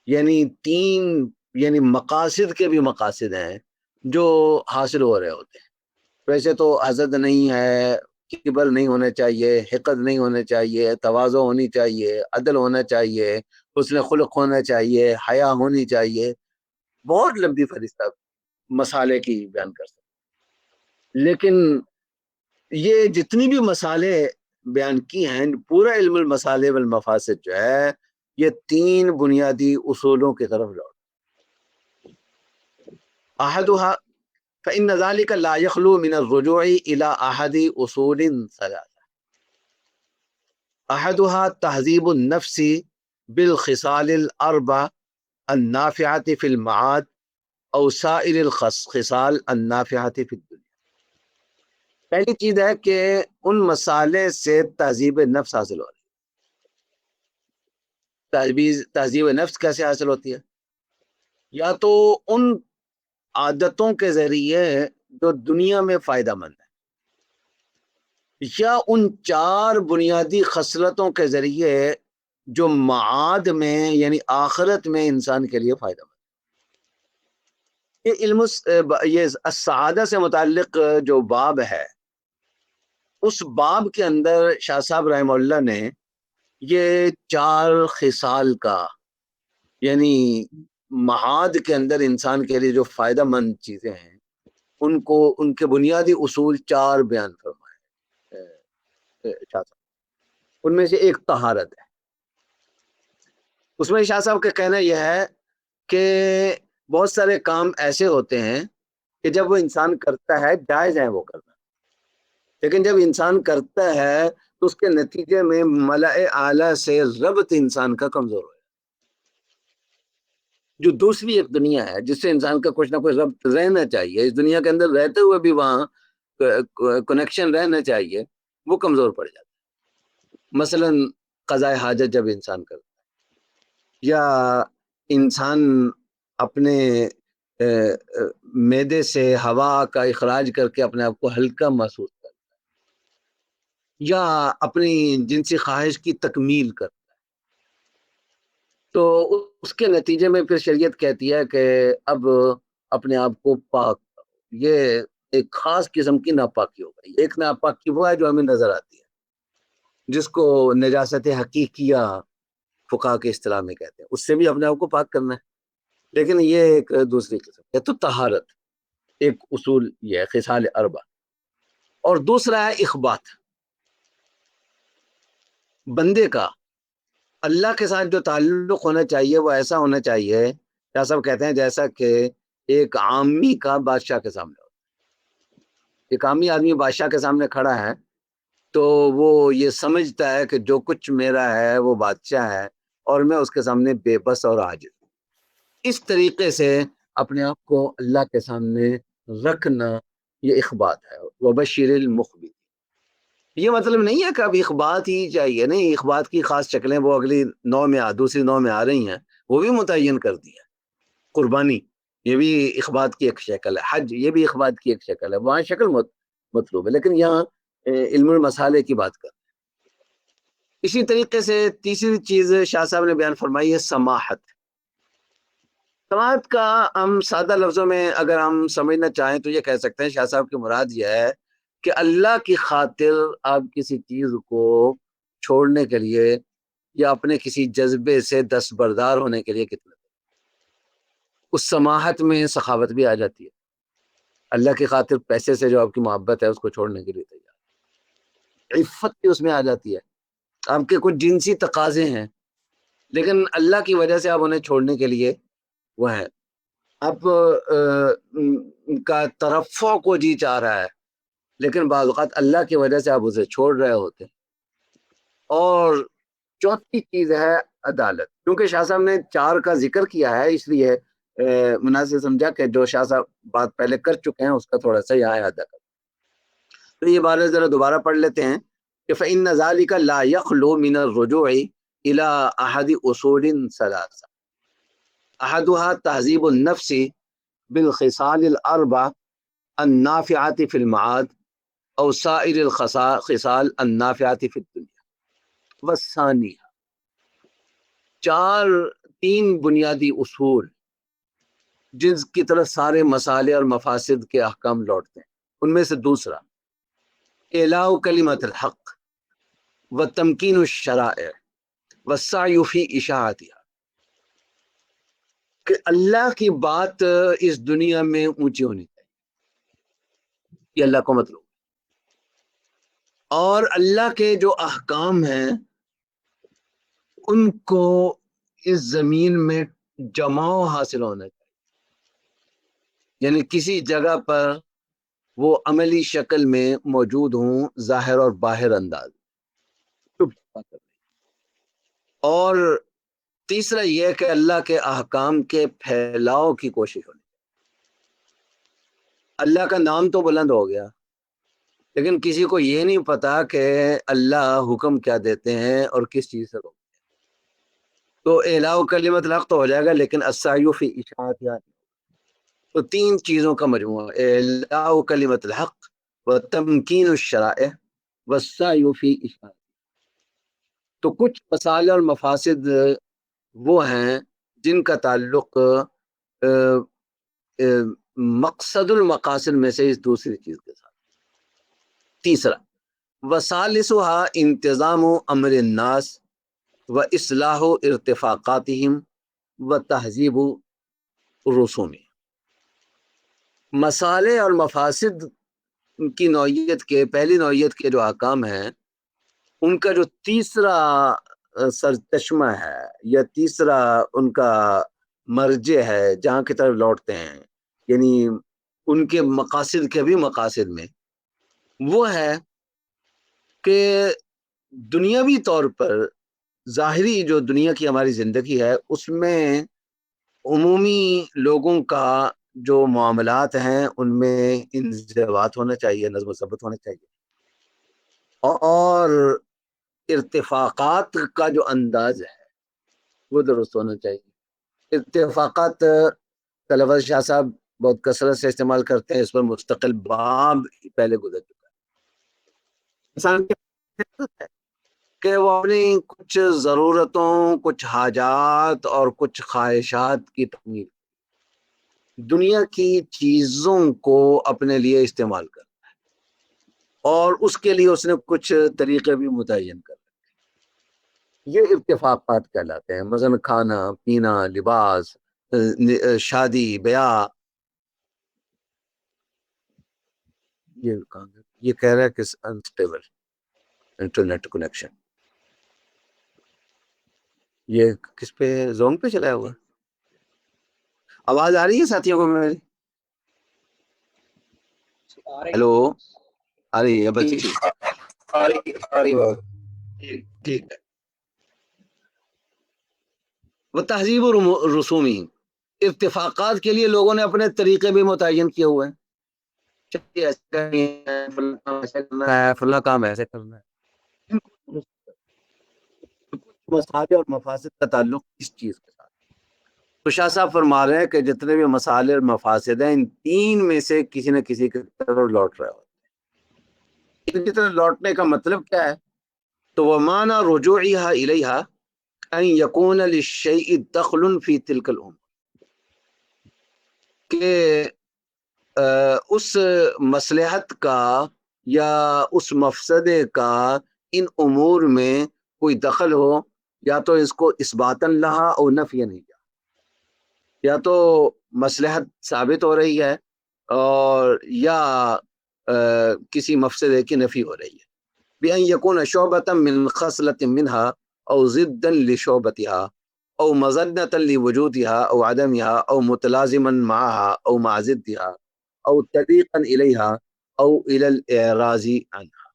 یعنی مقاصد کے بھی مقاصد ہیں جو حاصل ہو رہے ہوتے ہیں. ویسے تو حسد نہیں ہے، کبر نہیں ہونا چاہیے، حقد نہیں ہونا چاہیے، تواضع ہونی چاہیے، عدل ہونا چاہیے، حسن خلق ہونا چاہیے، حیا ہونی چاہیے. بہت لمبی فہرست مسالے کی بیان کر سکتے. لیکن یہ جتنی بھی مسالے بیان کی ہیں، پورا علم المصالح والمفاسد جو ہے یہ تین بنیادی اصولوں کی طرف لوٹ. احدها فإن ذلك لا يخلو من الرجوع إلى أحد أصول ثلاثة أحدها تهذيب النفس بالخصال الأربع النافعة في المعاد أو سائر الخصال النافعة في الدنيا. پہلی چیز ہے کہ ان مسالے سے تہذیب نفس حاصل ہو رہی ہے. تہذیب نفس کیسے حاصل ہوتی ہے؟ یا تو ان عادتوں کے ذریعے جو دنیا میں فائدہ مند ہے، یا ان 4 بنیادی خصلتوں کے ذریعے جو معاد میں یعنی آخرت میں انسان کے لیے فائدہ مند ہے. یہ السعادہ سے متعلق جو باب ہے، اس باب کے اندر شاہ صاحب رحمہ اللہ نے یہ 4 خصال کا یعنی معاد کے اندر انسان کے لیے جو فائدہ مند چیزیں ہیں ان کے بنیادی اصول 4 بیان فرمائے شاہ صاحب. ان میں سے ایک طہارت ہے. اس میں شاہ صاحب کا کہنا یہ ہے کہ بہت سارے کام ایسے ہوتے ہیں کہ جب وہ انسان کرتا ہے جائز ہے وہ کرنا، لیکن جب انسان کرتا ہے تو اس کے نتیجے میں ملأ اعلیٰ سے ربط انسان کا کمزور ہو. جو دوسری ایک دنیا ہے جس سے انسان کا کچھ نہ کچھ ربط رہنا چاہیے، اس دنیا کے اندر رہتے ہوئے بھی وہاں کنیکشن رہنا چاہیے، وہ کمزور پڑ جاتا ہے. مثلا قضاء حاجت جب انسان کرتا ہے، یا انسان اپنے معدے سے ہوا کا اخراج کر کے اپنے آپ کو ہلکا محسوس کرتا ہے، یا اپنی جنسی خواہش کی تکمیل کرتا ہے، تو اس کے نتیجے میں پھر شریعت کہتی ہے کہ اب اپنے آپ کو پاک کرو. یہ ایک خاص قسم کی ناپاکی ہو گئی. ایک ناپاکی وہ ہے جو ہمیں نظر آتی ہے، جس کو نجاست حقیقیہ فقہا کے اصطلاح میں کہتے ہیں. اس سے بھی اپنے آپ کو پاک کرنا ہے، لیکن یہ ایک دوسری قسم ہے. تو طہارت ایک اصول یہ ہے خصال اربع. اور دوسرا ہے اخبات. بندے کا اللہ کے ساتھ جو تعلق ہونا چاہیے وہ ایسا ہونا چاہیے، کیا سب کہتے ہیں، جیسا کہ ایک عامی کا بادشاہ کے سامنے ہوتا ہے. ایک عامی آدمی بادشاہ کے سامنے کھڑا ہے تو وہ یہ سمجھتا ہے کہ جو کچھ میرا ہے وہ بادشاہ ہے اور میں اس کے سامنے بے بس اور عاجز. اس طریقے سے اپنے آپ کو اللہ کے سامنے رکھنا یہ اخبات ہے. وبشر المخبت. یہ مطلب نہیں ہے کہ اب اخبات ہی چاہیے، نہیں، اخبات کی خاص شکلیں وہ اگلی دوسری نو میں آ رہی ہیں، وہ بھی متعین کر دی ہیں. قربانی یہ بھی اخبات کی ایک شکل ہے، حج یہ بھی اخبات کی ایک شکل ہے. وہاں شکل مطلوب ہے، لیکن یہاں علم المسالے کی بات کر. اسی طریقے سے تیسری چیز شاہ صاحب نے بیان فرمائی ہے سماحت. سماحت کا ہم سادہ لفظوں میں اگر ہم سمجھنا چاہیں تو یہ کہہ سکتے ہیں، شاہ صاحب کی مراد یہ ہے کہ اللہ کی خاطر آپ کسی چیز کو چھوڑنے کے لیے یا اپنے کسی جذبے سے دستبردار ہونے کے لیے کتنا، اس سماحت میں سخاوت بھی آ جاتی ہے. اللہ کی خاطر پیسے سے جو آپ کی محبت ہے اس کو چھوڑنے کے لیے تیار. عفت بھی اس میں آ جاتی ہے. آپ کے کچھ جنسی تقاضے ہیں لیکن اللہ کی وجہ سے آپ انہیں چھوڑنے کے لیے وہ ہیں. آپ کا ترفع کو جی چاہ رہا ہے لیکن بعض اوقات اللہ کی وجہ سے آپ اسے چھوڑ رہے ہوتے. اور چوتھی چیز ہے عدالت. کیونکہ شاہ صاحب نے 4 کا ذکر کیا ہے اس لیے مناسب سمجھا کہ جو شاہ صاحب بات پہلے کر چکے ہیں اس کا تھوڑا سا یہاں اعادہ کر. تو یہ بارے ذرا دوبارہ پڑھ لیتے ہیں کہ فإن ذلك لا يخلو من الرجوع إلى أحد أصول ثلاثة أحدها تهذيب النفس بالخصال الأربع النافعة في المعاد أو سائر الخصال النافعة في الدنيا. والثانية 3 بنیادی اصول جن کی طرف سارے مسالے اور مفاسد کے احکام لوٹتے ہیں. ان میں سے دوسرا اعلاء کلمت الحق وتمکین الشرائع والسعی فی اشاعتها. کہ اللہ کی بات اس دنیا میں اونچی ہونی چاہیے، یہ اللہ کو مطلوب. اور اللہ کے جو احکام ہیں ان کو اس زمین میں جماؤ حاصل ہونا چاہیے. یعنی کسی جگہ پر وہ عملی شکل میں موجود ہوں، ظاہر اور باہر انداز. اور تیسرا یہ کہ اللہ کے احکام کے پھیلاؤ کی کوشش ہونی. اللہ کا نام تو بلند ہو گیا، لیکن کسی کو یہ نہیں پتا کہ اللہ حکم کیا دیتے ہیں اور کس چیز سے روکتے ہیں. تو اعلاء کلمت الحق تو ہو جائے گا، لیکن السعی فی اشاعت یاد. تو تین چیزوں کا مجموعہ: اعلاء کلمت الحق و تمکین الشرائع والسعی فی اشاعت. تو کچھ مسائل اور مفاسد وہ ہیں جن کا تعلق مقصد المقاصد میں سے اس دوسری چیز کے ساتھ. تیسرا، وثالثها انتظام امر الناس و اصلاح ارتفاقاتهم و تہذیب رسوم. مسالے اور مفاسد کی نوعیت کے، پہلی نوعیت کے جو احکام ہیں، ان کا جو تیسرا سرچشمہ ہے یا تیسرا ان کا مرجع ہے جہاں کی طرف لوٹتے ہیں، یعنی ان کے مقاصد کے بھی مقاصد میں، وہ ہے کہ دنیاوی طور پر ظاہری جو دنیا کی ہماری زندگی ہے اس میں عمومی لوگوں کا جو معاملات ہیں ان میں انضباط ہونا چاہیے، نظم و ضبط ہونا چاہیے، اور ارتفاقات کا جو انداز ہے وہ درست ہونا چاہیے. ارتفاقات کا لفظ شاہ صاحب بہت کثرت سے استعمال کرتے ہیں، اس پر مستقل باب پہلے گزر چکا ہے. انسان کی فطرت ہے کہ وہ اپنی کچھ ضرورتوں، کچھ حاجات اور کچھ خواہشات کی تکمیل، دنیا کی چیزوں کو اپنے لیے استعمال کرتا ہے، اور اس کے لیے اس نے کچھ طریقے بھی متعین کر. یہ اتفاقات کہلاتے ہیں، مثلا کھانا پینا، لباس، شادی بیاہ. یہ کہہ رہا ہے کہ انسٹیبل انٹرنیٹ کنیکشن. یہ کس پہ، زوم پہ چلا ہوا؟ آواز آ رہی ہے ساتھیوں کو میری؟ ہیلو، آ رہی ہے بس؟ ٹھیک ہے. وہ تہذیب رسومی، اتفاقات کے لیے لوگوں نے اپنے طریقے بھی متعین کیے ہوئے ہیں. چلیے ایسے کرنا ہے، فلاں کام ایسے کرنا ہے. مسائل اور مفاسد کا تعلق اس چیز کے ساتھ. تو شاہ صاحب فرما رہے ہیں کہ جتنے بھی مسائل اور مفاسد ہیں، ان تین میں سے کسی نہ کسی کی طرف لوٹ رہے ہوتے ہیں. ان کی طرف لوٹنے کا مطلب کیا ہے؟ تو وہ معنی رجوعها الیہا ان یکون للشیء دخل فی تلک الامور، کہ اس مصلحت کا یا اس مفسدے کا ان امور میں کوئی دخل ہو، یا تو اس کو اثباتاً لہا اور نفیاً نہیں، یا تو مصلحت ثابت ہو رہی ہے اور یا کسی مفسدے کی نفی ہو رہی ہے. بأن يكون شعبة من خصلة منها أو ضدا لشعبتها أو مظنة لوجودها أو عدمها أو متلازما معها أو مع ضدها أو طريقا إليها أو إلى الإعراض عنها.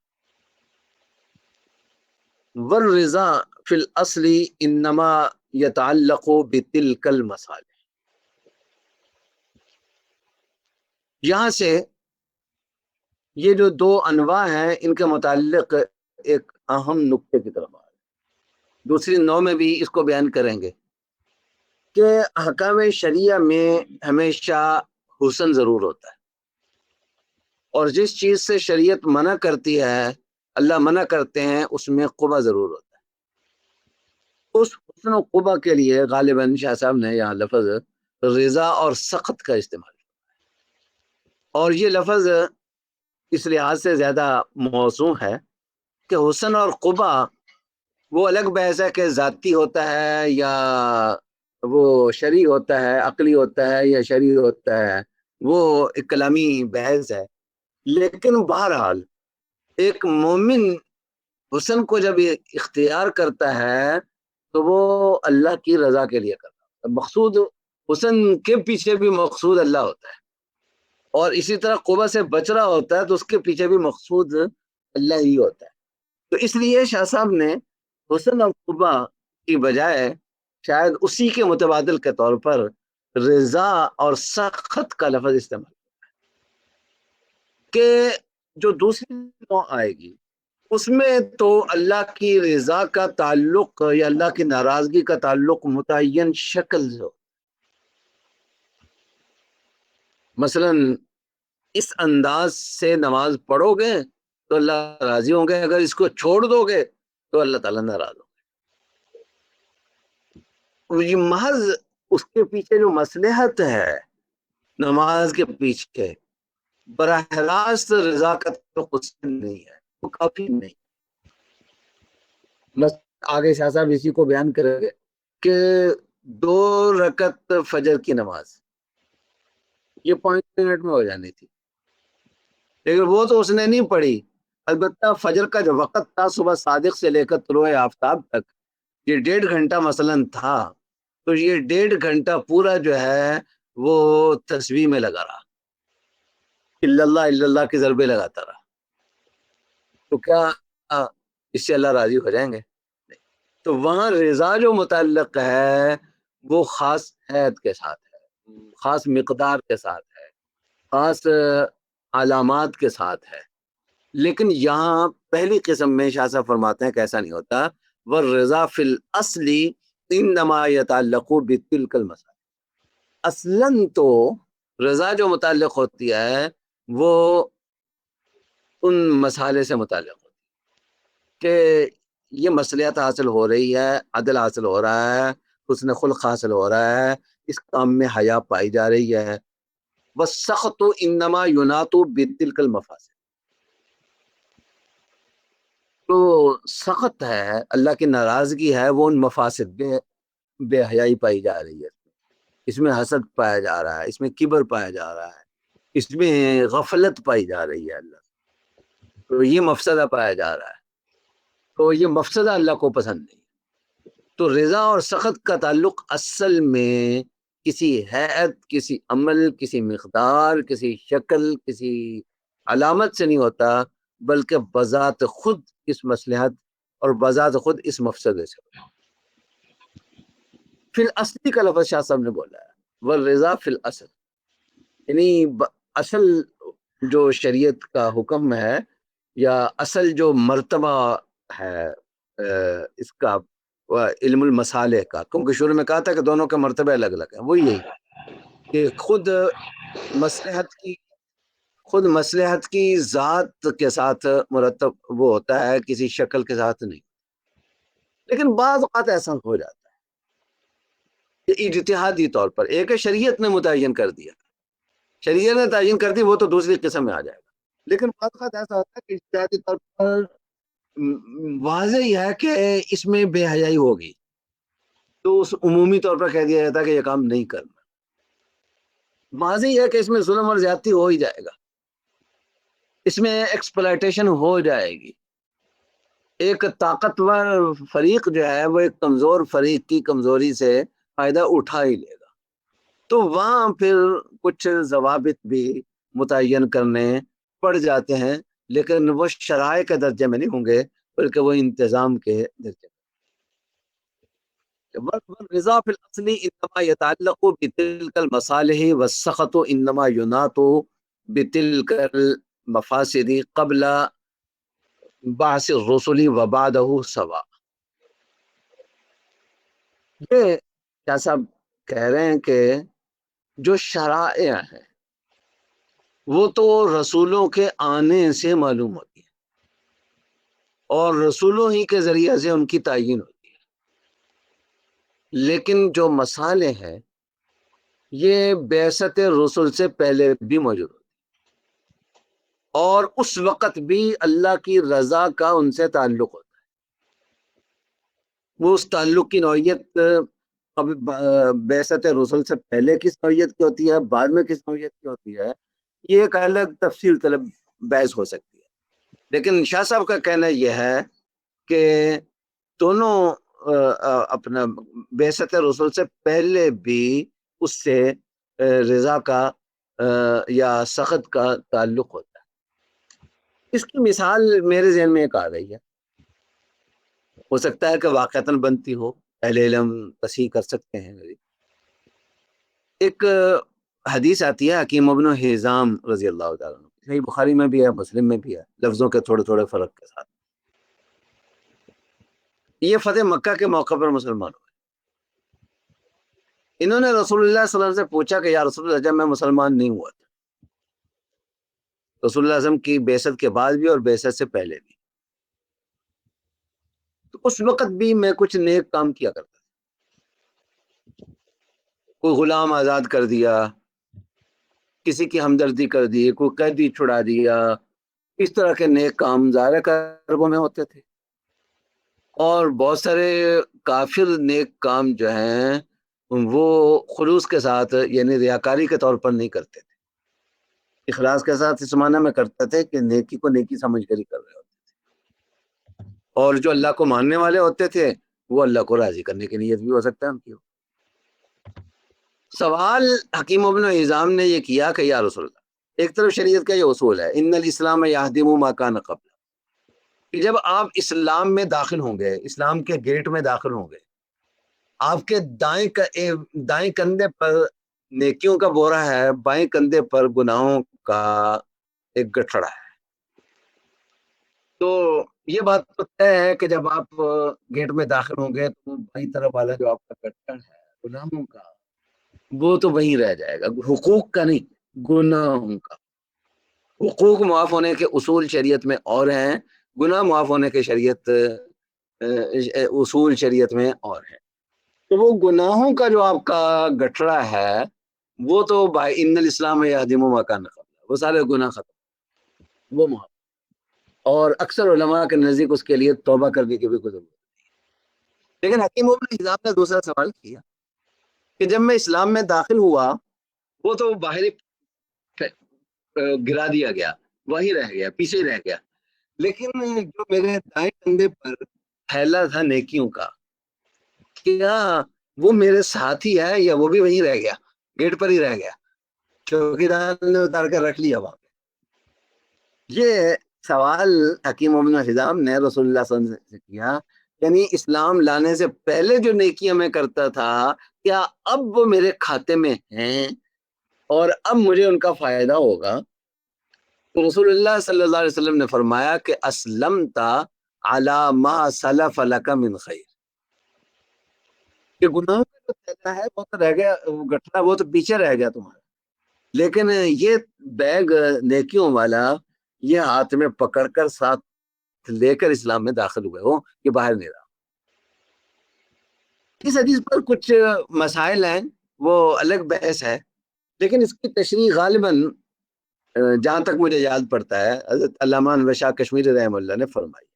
والرضا في الأصل إنما يتعلق بتلك المصالح. یہاں سے یہ جو دو انواع ہیں ان کے متعلق ایک اہم نقطے کی طرف آ رہے ہیں. دوسری نو میں بھی اس کو بیان کریں گے کہ احکام شریعہ میں ہمیشہ حسن ضرور ہوتا ہے، اور جس چیز سے شریعت منع کرتی ہے، اللہ منع کرتے ہیں، اس میں قبح ضرور ہوتا ہے. اس حسن و قبح کے لیے غالباً شاہ صاحب نے یہاں لفظ رضا اور سخط کا استعمال کیا، اور یہ لفظ اس لحاظ سے زیادہ موزوں ہے کہ حسن اور قبح وہ الگ بحث ہے کہ ذاتی ہوتا ہے یا وہ شرعی ہوتا ہے، عقلی ہوتا ہے یا شرعی ہوتا ہے، وہ ایک کلامی بحث ہے. لیکن بہرحال ایک مومن حسن کو جب اختیار کرتا ہے تو وہ اللہ کی رضا کے لیے کرتا ہے. مقصود حسن کے پیچھے بھی مقصود اللہ ہوتا ہے. اور اسی طرح قبا سے بچ رہا ہوتا ہے تو اس کے پیچھے بھی مقصود اللہ ہی ہوتا ہے. تو اس لیے شاہ صاحب نے حسن اور قبا کی بجائے شاید اسی کے متبادل کے طور پر رضا اور سخط کا لفظ استعمال کہ جو دوسری نوع آئے گی اس میں تو اللہ کی رضا کا تعلق یا اللہ کی ناراضگی کا تعلق متعین شکل سے ہو. مثلا اس انداز سے نماز پڑھو گے تو اللہ راضی ہوں گے، اگر اس کو چھوڑ دو گے تو اللہ تعالیٰ ناراض ہوں گے. یہ محض اس کے پیچھے جو مصلحت ہے نماز کے پیچھے براہ راست رضا کا تعلق اس سے نہیں ہے، وہ کافی نہیں. بس آگے شاہ صاحب اسی کو بیان کریں گے کہ 2 رکعت فجر کی نماز یہ 5 منٹ میں ہو جانی تھی، لیکن وہ تو اس نے نہیں پڑھی. البتہ فجر کا جو وقت تھا صبح صادق سے لے کر طلوع آفتاب تک یہ 1.5 گھنٹہ مثلا تھا، تو یہ 1.5 گھنٹہ پورا جو ہے وہ تسبیح میں لگا رہا، الا اللہ کی ضربے لگاتا رہا. تو کیا اس سے اللہ راضی ہو جائیں گے؟ تو وہاں رضا جو متعلق ہے وہ خاص حید کے ساتھ ہے، خاص مقدار کے ساتھ ہے، خاص علامات کے ساتھ ہے. لیکن یہاں پہلی قسم میں شاہ صاحب فرماتے ہیں کہ ایسا نہیں ہوتا. والرضا فی الاصل انما یتعلق بتلک المسائل. اصلاً تو رضا جو متعلق ہوتی ہے وہ ان مسائل سے متعلق ہوتی ہے کہ یہ مصلحت حاصل ہو رہی ہے، عدل حاصل ہو رہا ہے، حسن خلق حاصل ہو رہا ہے، اس کام میں حیا پائی جا رہی ہے. والسخط انما یناط بتلک المفاسد. تو سخت ہے، اللہ کی ناراضگی ہے، وہ ان مفاسد بے حیائی پائی جا رہی ہے، اس میں حسد پایا جا رہا ہے، اس میں کبر پایا جا رہا ہے، اس میں غفلت پائی جا رہی ہے اللہ، تو یہ مفسدہ پایا جا رہا ہے، تو یہ مفسدہ اللہ کو پسند نہیں. تو رضا اور سخط کا تعلق اصل میں کسی حیت، کسی عمل، کسی مقدار، کسی شکل، کسی علامت سے نہیں ہوتا، بلکہ بذات خود اس مصلحت اور بذات خود اس مفسدے سے. فی الاصلی کا لفظ شاہ صاحب نے بولا ہے، والرضا فی الاصل، یعنی اصل جو شریعت کا حکم ہے یا اصل جو مرتبہ ہے اس کا علم المصالح کا، کیونکہ شروع میں کہا تھا کہ دونوں کے مرتبے الگ الگ ہیں، وہ یہی کہ مصلحت کی ذات کے ساتھ مرتب وہ ہوتا ہے، کسی شکل کے ساتھ نہیں. لیکن بعض اوقات ایسا ہو جاتا ہے کہ اجتہادی طور پر ایک شریعت نے متعین کر دیا، شریعت نے تعین کر دی، وہ تو دوسری قسم میں آ جائے گا. لیکن بعض اوقات ایسا ہوتا ہے کہ اجتہادی طور پر واضح ہے کہ اس میں بے حیائی ہوگی، تو اس عمومی طور پر کہہ دیا جاتا ہے کہ یہ کام نہیں کرنا. واضح ہے کہ اس میں ظلم اور زیادتی ہو ہی جائے گا، اس میں ایکسپلائٹیشن ہو جائے گی، ایک طاقتور فریق جو ہے وہ ایک کمزور فریق کی کمزوری سے فائدہ اٹھا ہی لے گا. تو وہاں پھر کچھ ضوابط بھی متعین کرنے پڑ جاتے ہیں، لیکن وہ شرائع کے درجے میں نہیں ہوں گے بلکہ وہ انتظام کے درجے میں. والرضا فی الاصل انما يتعلق بتلك المصالح والسخط انما يناط بتلك المفاسد قبل بعث الرسل وبعده سواء. یہ کیا صاحب کہہ رہے ہیں کہ جو شرائع ہیں وہ تو رسولوں کے آنے سے معلوم ہوتی ہے اور رسولوں ہی کے ذریعے سے ان کی تعین ہوتی ہے، لیکن جو مصالح ہیں یہ بعثت رسول سے پہلے بھی موجود ہوتی ہے، اور اس وقت بھی اللہ کی رضا کا ان سے تعلق ہوتا ہے. وہ اس تعلق کی نوعیت اب بعثت رسول سے پہلے کس نوعیت کی ہوتی ہے، بعد میں کس نوعیت کی ہوتی ہے، یہ ایک الگ تفصیل طلب بحث ہو سکتی ہے. لیکن شاہ صاحب کا کہنا یہ ہے کہ دونوں اپنا بعثت رسول سے پہلے بھی اس سے رضا کا یا سخط کا تعلق ہوتا ہے. اس کی مثال میرے ذہن میں ایک آ رہی ہے، ہو سکتا ہے کہ واقعتاً بنتی ہو، اہل علم تصحیح کر سکتے ہیں میری. ایک حدیث آتی ہے حکیم ابن حزام رضی اللہ تعالیٰ عنہ، صحیح بخاری میں بھی ہے، مسلم میں بھی ہے، لفظوں کے تھوڑے تھوڑے فرق کے ساتھ. یہ فتح مکہ کے موقع پر مسلمان ہوئے. انہوں نے رسول اللہ صلی اللہ علیہ وسلم سے پوچھا کہ یا رسول اللہ، جب میں مسلمان نہیں ہوا تھا، رسول اللہ صلی اللہ علیہ وسلم کی بعثت کے بعد بھی اور بعثت سے پہلے بھی، تو اس وقت بھی میں کچھ نیک کام کیا کرتا تھا. کوئی غلام آزاد کر دیا، کسی کی ہمدردی کر دی، کوئی قیدی چھڑا دیا، اس طرح کے نیک کام ظاہر کربوں میں ہوتے تھے. اور بہت سارے کافر نیک کام جو ہیں وہ خلوص کے ساتھ، یعنی ریاکاری کے طور پر نہیں کرتے تھے، اخلاص کے ساتھ اس معنی میں کرتے تھے کہ نیکی کو نیکی سمجھ کر ہی کر رہے ہوتے تھے. اور جو اللہ کو ماننے والے ہوتے تھے وہ اللہ کو راضی کرنے کی نیت بھی ہو سکتا ہے ان کی. سوال حکیم ابن حزام نے یہ کیا کہ یا رسول اللہ، ایک طرف شریعت کا یہ اصول ہے ان الاسلام یہدم ما کان قبل، کہ جب آپ اسلام میں داخل ہوں گے، اسلام کے گیٹ میں داخل ہوں گے، آپ کے دائیں کندھے پر نیکیوں کا بورا ہے، بائیں کندھے پر گناہوں کا ایک گٹھڑا ہے. تو یہ بات تو طے ہے کہ جب آپ گیٹ میں داخل ہوں گے تو بائیں طرف والا جو آپ کا گٹھڑ ہے گناہوں کا، وہ تو وہیں رہ جائے گا، حقوق کا نہیں، گناہوں کا. حقوق معاف ہونے کے اصول شریعت میں اور ہیں، گناہ معاف ہونے کے اصول شریعت میں اور ہیں. تو وہ گناہوں کا جو آپ کا گٹھڑا ہے وہ تو ان الاسلام یہدم ما کان قبل، وہ سارے گناہ ختم، وہ معاف. اور اکثر علماء کے نزدیک اس کے لیے توبہ کرنے کی بھی کوئی ضرورت نہیں. لیکن حکیم ابن حزام نے دوسرا سوال کیا کہ جب میں اسلام میں داخل ہوا وہ تو باہر گرا دیا گیا، وہی رہ گیا، پیچھے رہ گیا، لیکن جو میرے دائیں کندھے پر تھیلا تھا نیکیوں کا، کیا وہ میرے ساتھ ہی ہے یا وہ بھی وہیں رہ گیا، گیٹ پر ہی رہ گیا، چوکیدار نے اتار کر رکھ لیا وہاں پہ؟ یہ سوال حکیم ابن حزام نے رسول اللہ صلی اللہ علیہ وسلم سے کیا، یعنی اسلام لانے سے پہلے جو نیکیاں میں کرتا تھا کیا اب وہ میرے کھاتے میں ہیں اور اب مجھے ان کا فائدہ ہوگا؟ تو رسول اللہ صلی اللہ علیہ وسلم نے فرمایا کہ اسلمت علی ما سلف لک من خیر، کہ گناہوں کا جو تھیلا ہے وہ تو رہ گیا، وہ گٹھڑا وہ تو پیچھے رہ گیا تمہارا، لیکن یہ بیگ نیکیوں والا یہ ہاتھ میں پکڑ کر ساتھ لے کر اسلام میں داخل ہوئے ہو، یہ باہر نہیں رہا. اس حدیث پر کچھ مسائل ہیں، وہ الگ بحث ہے، لیکن اس کی تشریح غالباً جہاں تک مجھے یاد پڑتا ہے حضرت علامہ انور شاہ کشمیری رحمہ اللہ نے فرمائی.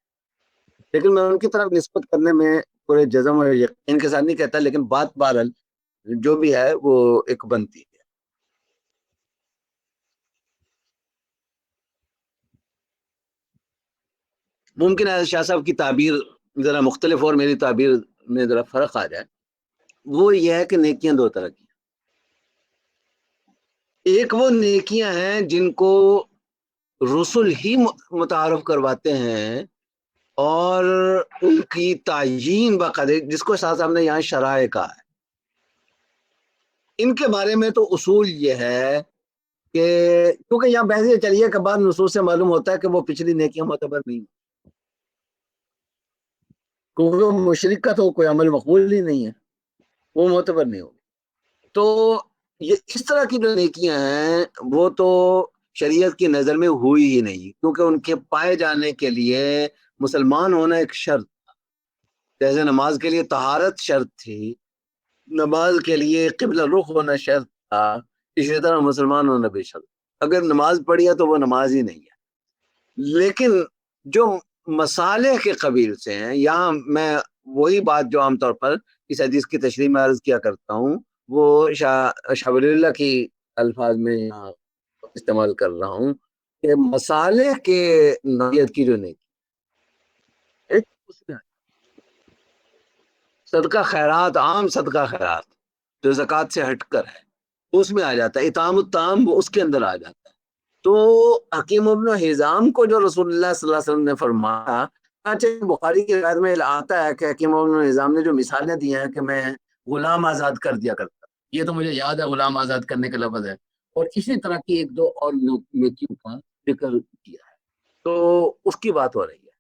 لیکن میں ان کی طرف نسبت کرنے میں پورے جزم اور یقین کے ساتھ نہیں کہتا، لیکن بات بہرحال جو بھی ہے وہ ایک بنتی ہے. ممکن ہے شاہ صاحب کی تعبیر ذرا مختلف اور میری تعبیر میں ذرا فرق آ جائے. وہ یہ ہے کہ نیکیاں دو طرح کی، ایک وہ نیکیاں ہیں جن کو رسول ہی متعارف کرواتے ہیں اور ان کی تعیین باقاعدہ، جس کو شاہ صاحب نے یہاں شرائع کہا ہے. ان کے بارے میں تو اصول یہ ہے کہ کیونکہ یہاں بحث یہ چلیے کہ بعد نصوص سے معلوم ہوتا ہے کہ وہ پچھلی نیکیاں معتبر نہیں، کیونکہ مشرک کا تو کوئی عمل مقبول ہی نہیں ہے، وہ معتبر نہیں ہوگی. تو یہ اس طرح کی جو نیکیاں ہیں وہ تو شریعت کی نظر میں ہوئی ہی نہیں، کیونکہ ان کے پائے جانے کے لیے مسلمان ہونا ایک شرط، جیسے نماز کے لیے طہارت شرط تھی، نماز کے لیے قبلہ رخ ہونا شرط تھا، اسی طرح مسلمان ہونا بھی شرط. اگر نماز پڑھی ہے تو وہ نماز ہی نہیں ہے. لیکن جو مصالح کے قبیل سے ہیں، یہاں میں وہی بات جو عام طور پر اس حدیث کی تشریح میں عرض کیا کرتا ہوں وہ شاہ ولی اللہ کی الفاظ میں یہاں استعمال کر رہا ہوں کہ مصالح کے نوعیت کی جو نہیں، ایک اس میں صدقہ خیرات، عام صدقہ خیرات جو زکوٰۃ سے ہٹ کر ہے، اس میں آ جاتا ہے، اطعام الطعام وہ اس کے اندر آ جاتا ہے۔ تو حکیم ابن حزام کو جو رسول اللہ صلی اللہ علیہ وسلم نے فرمایا، بخاری کی روایت میں آتا ہے کہ حکیم ابن حزام نے جو مثالیں دی ہیں کہ میں غلام آزاد کر دیا کرتا، یہ تو مجھے یاد ہے غلام آزاد کرنے کا لفظ ہے، اور اسی طرح کی ایک دو اور نیکیوں کا ذکر کیا ہے، تو اس کی بات ہو رہی ہے۔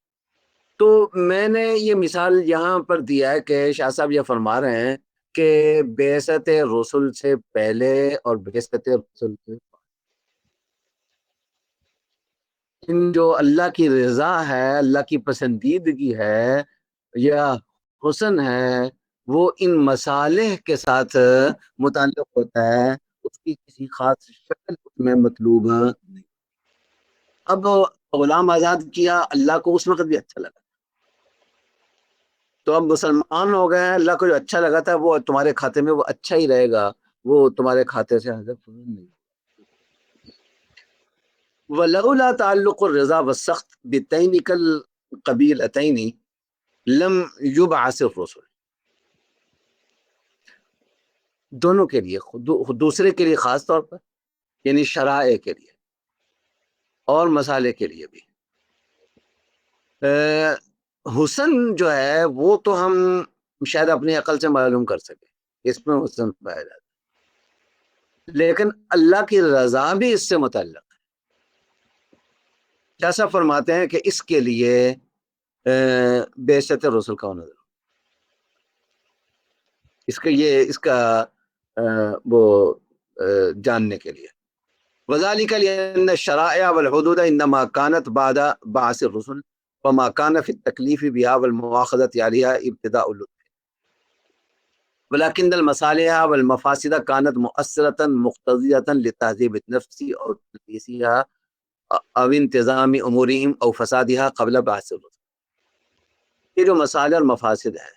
تو میں نے یہ مثال یہاں پر دیا ہے کہ شاہ صاحب یہ فرما رہے ہیں کہ بعثت رسول سے پہلے اور بعثت رسول سے ان جو اللہ کی رضا ہے، اللہ کی پسندیدگی ہے یا حسن ہے، وہ ان مصالح کے ساتھ متعلق ہوتا ہے، اس کی کسی خاص شکل اس میں مطلوب نہیں۔ اب غلام آزاد کیا، اللہ کو اس وقت بھی اچھا لگا، تو اب مسلمان ہو گئے ہیں، اللہ کو جو اچھا لگا تھا وہ تمہارے کھاتے میں وہ اچھا ہی رہے گا، وہ تمہارے کھاتے سے حذف نہیں۔ ولولا تعلق الرضا والسخط بتین القبیلتین لم یبعث الرسل، دونوں کے لیے، دوسرے کے لیے خاص طور پر، یعنی شرائع کے لیے اور مسالے کے لیے بھی۔ حسن جو ہے وہ تو ہم شاید اپنی عقل سے معلوم کر سکیں، اس میں حسن پایا جاتا ہے، لیکن اللہ کی رضا بھی اس سے متعلق ہے۔ جیسا فرماتے ہیں کہ اس کے لیے بعثت رسول کا ہونا ضروری، اس کا وہ جاننے کے لیے۔ وذلك لأن الشرائع والحدود انما كانت بعد بعث الرسل وما كان في التكليف بها والمؤاخذة عليها ابتداء اللطف، ولكن المصالح والمفاسد كانت مؤثرة مقتضية لتهذيب النفس أو تلبيسها أو انتظام أمورهم أو فسادها قبل بعث الرسل۔ یہ جو مصالح اور مفاسد ہیں،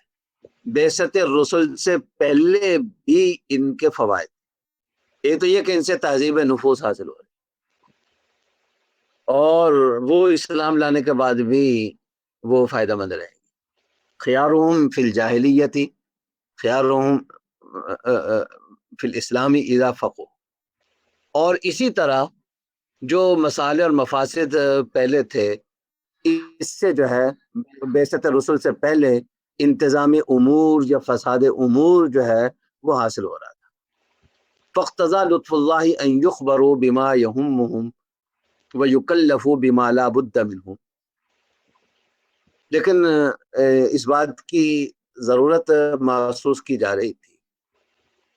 بعثت الرسل سے پہلے بھی ان کے فوائد، ایک تو یہ کہ ان سے تہذیب نفوس حاصل ہو رہی، اور وہ اسلام لانے کے بعد بھی وہ فائدہ مند رہے گی۔ خیارہم فی الجاہلیت خیارہم فی الاسلام اذا فقہوا، اور اسی طرح جو مصالح اور مفاسد پہلے تھے، اس سے جو ہے بعثت رسول سے پہلے انتظامی امور یا فساد امور جو ہے وہ حاصل ہو رہا تھا۔ فاقتضى لطف اللہ ان یخبروا بما یہمہم ویکلفوا بما لا بد منہ، لیکن اس بات کی ضرورت محسوس کی جا رہی تھی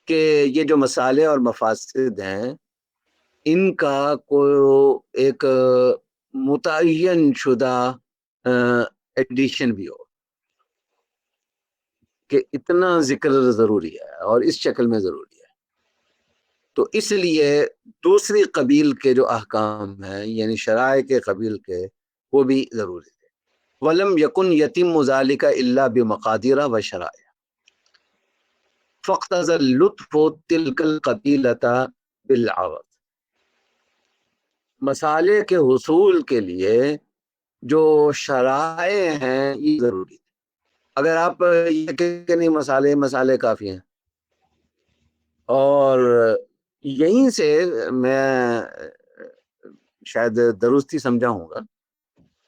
کہ یہ جو مصالح اور مفاسد ہیں، ان کا کوئی ایک متعین شدہ ایڈیشن بھی ہو، کہ اتنا ذکر ضروری ہے اور اس شکل میں ضروری ہے۔ تو اس لیے دوسری قبیل کے جو احکام ہیں، یعنی شرائع کے قبیل کے، وہ بھی ضروری تھے۔ وَلَمْ يَكُنْ يَتِمُّ ذَلِكَ إِلَّا بِمَقَادِرَ وَشَرَائِعَ فَاقْتَضَى اللُّطْفُ تِلْكَ الْقَبِيلَةَ بِالْعَوَضِ، مصالح کے حصول کے لیے جو شرائع ہیں یہ ضروری ہے۔ اگر آپ یہ کہ نہیں مسالے کافی ہیں، اور یہیں سے میں شاید درستی سمجھا ہوں گا،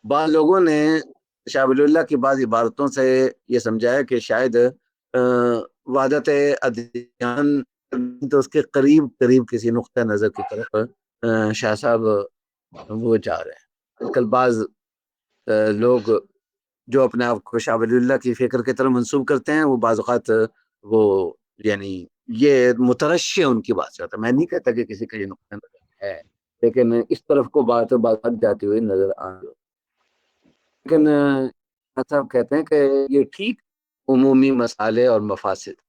بعض لوگوں نے شاہ ولی اللہ کی بعض عبارتوں سے یہ سمجھایا کہ شاید وحدت ادیان تو اس کے قریب کسی نقطہ نظر کی طرف شاہ صاحب وہ جا رہے ہیں۔ کل بعض لوگ جو اپنے آپ کو شاہ ولی اللہ کی فکر کی طرف منسوب کرتے ہیں، وہ بعض اوقات وہ یعنی یہ مترشح ان کی بات سے ہوتا ہے۔ میں نہیں کہتا کہ کسی کا یہ نقطہ نظر ہے، لیکن اس طرف کو بات جاتی ہوئی نظر آ رہی، لیکن صاحب کہتے ہیں کہ یہ ٹھیک عمومی مسالے اور مفاسد،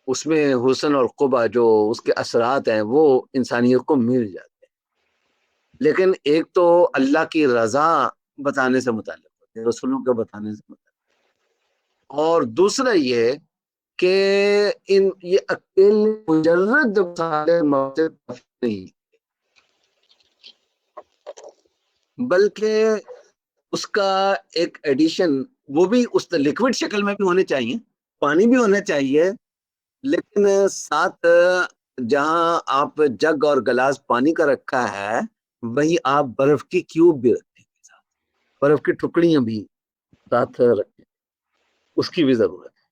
اس میں حسن اور قبح جو اس کے اثرات ہیں وہ انسانیت کو مل جاتے ہیں، لیکن ایک تو اللہ کی رضا بتانے سے متعلق ہوتے ہیں، رسولوں کے بتانے سے متعلق، اور دوسرا یہ کہ یہ اکیلے مجرد مسالے مفاسد نہیں، بلکہ اس کا ایک ایڈیشن وہ بھی اس لیکوڈ شکل میں بھی ہونے چاہیے، پانی بھی ہونا چاہیے، لیکن ساتھ جہاں آپ جگ اور گلاس پانی کا رکھا ہے وہی آپ برف کی کیوب بھی رکھیں گے ساتھ، برف کی ٹکڑیاں بھی ساتھ رکھیں، اس کی بھی ضرورت ہے۔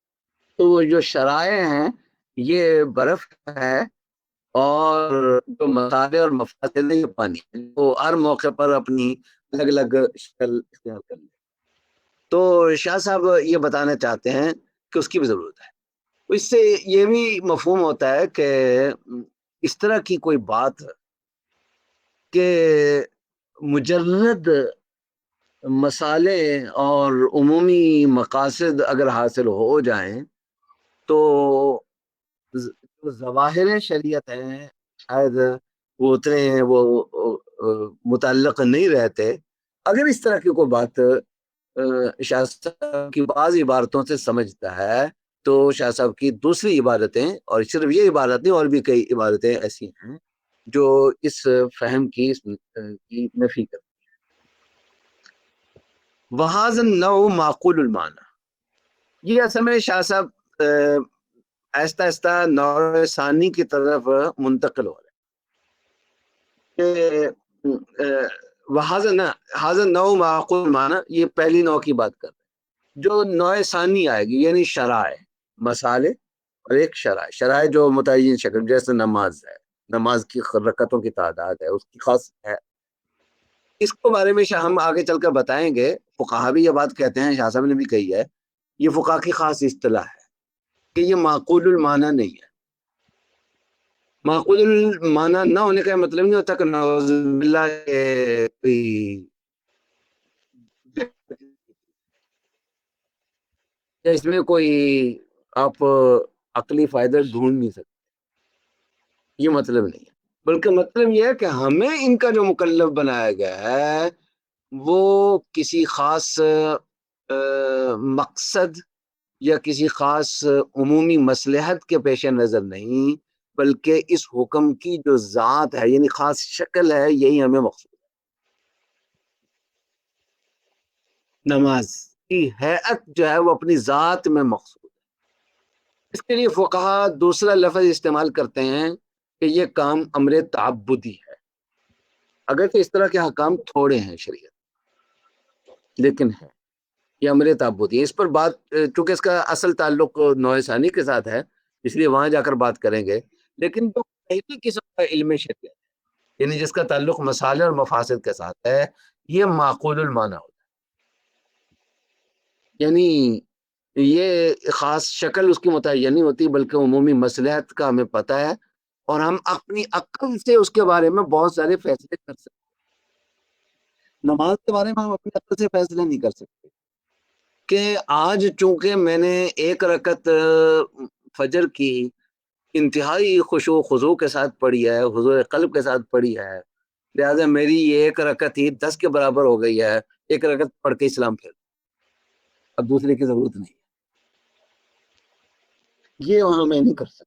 تو وہ جو شرائع ہیں یہ برف ہے، اور جو مسالے اور مفاصل ہیں یہ پانی ہے، وہ ہر موقع پر اپنی الگ الگ شکل اختیار کر لیں۔ تو شاہ صاحب یہ بتانا چاہتے ہیں کہ اس کی بھی ضرورت ہے۔ اس سے یہ بھی مفہوم ہوتا ہے کہ اس طرح کی کوئی بات کہ مجرد مسالے اور عمومی مقاصد اگر حاصل ہو جائیں تو جو ظواہر شریعت ہیں شاید وہ اتنے وہ متعلق نہیں رہتے۔ اگر اس طرح کی کوئی بات شاہ صاحب کی بعض عبارتوں سے سمجھتا ہے تو شاہ صاحب کی دوسری عبارتیں، اور صرف یہ عبارت نہیں اور بھی کئی عبارتیں ایسی ہیں جو اس فہم کی نفی کرتی ہیں۔ وَهَذَا النَّوْعُ مَعْقُولُ الْمَعْنَى، یہ اصل میں شاہ صاحب آہستہ آہستہ نوع ثانی کی طرف منتقل ہو رہے ہیں۔ وَهَذَا النَّوْعُ مَعْقُولُ الْمَعْنَى، یہ پہلی نوع کی بات کر رہے ہیں۔ جو نوع ثانی آئے گی یعنی شرائع، مسالے اور ایک شرائع جو متعین شکل، جیسے نماز ہے، نماز کی رکعتوں کی تعداد ہے، اس کی خاص ہے۔ اس کے بارے میں ہم آگے چل کر بتائیں گے، فقہا بھی یہ بات کہتے ہیں، شاہ صاحب نے بھی کہی ہے، یہ فقہا کی خاص اصطلاح ہے کہ یہ معقول المعنی نہیں ہے۔ معقول المعنی نہ ہونے کا مطلب نہیں ہوتا کہ نعوذ باللہ اس میں کوئی آپ عقلی فائدہ ڈھونڈ نہیں سکتے، یہ مطلب نہیں ہے، بلکہ مطلب یہ ہے کہ ہمیں ان کا جو مکلف بنایا گیا ہے وہ کسی خاص مقصد یا کسی خاص عمومی مصلحت کے پیش نظر نہیں، بلکہ اس حکم کی جو ذات ہے یعنی خاص شکل ہے یہی ہمیں مقصود ہے۔ نماز کی ہیئت جو ہے وہ اپنی ذات میں مقصود ہے۔ اس کے لیے فقہا دوسرا لفظ استعمال کرتے ہیں کہ یہ کام امر تعبدی ہے، اگرچہ اس طرح کے حکام تھوڑے ہیں شریعت، لیکن ہے یہ امر تعبدی ہے۔ اس پر بات چونکہ اس کا اصل تعلق نوع ثانی کے ساتھ ہے اس لیے وہاں جا کر بات کریں گے، لیکن جو پہلی قسم کا علم شریعت یعنی جس کا تعلق مسالے اور مفاسد کے ساتھ ہے یہ معقول المعنی ہوتا ہے، یعنی یہ خاص شکل اس کی متعین نہیں ہوتی بلکہ عمومی مصلحت کا ہمیں پتہ ہے، اور ہم اپنی عقل سے اس کے بارے میں بہت سارے فیصلے کر سکتے ہیں۔ نماز کے بارے میں ہم اپنی عقل سے فیصلہ نہیں کر سکتے کہ آج چونکہ میں نے ایک رکعت فجر کی انتہائی خشوع و خضوع کے ساتھ پڑھی ہے، حضور قلب کے ساتھ پڑھی ہے، لہذا میری یہ ایک رکعت ہی 10 کے برابر ہو گئی ہے، ایک رکعت پڑھ کے اسلام پھر اب دوسرے کی ضرورت نہیں، یہ وہاں میں نہیں کر سکتا۔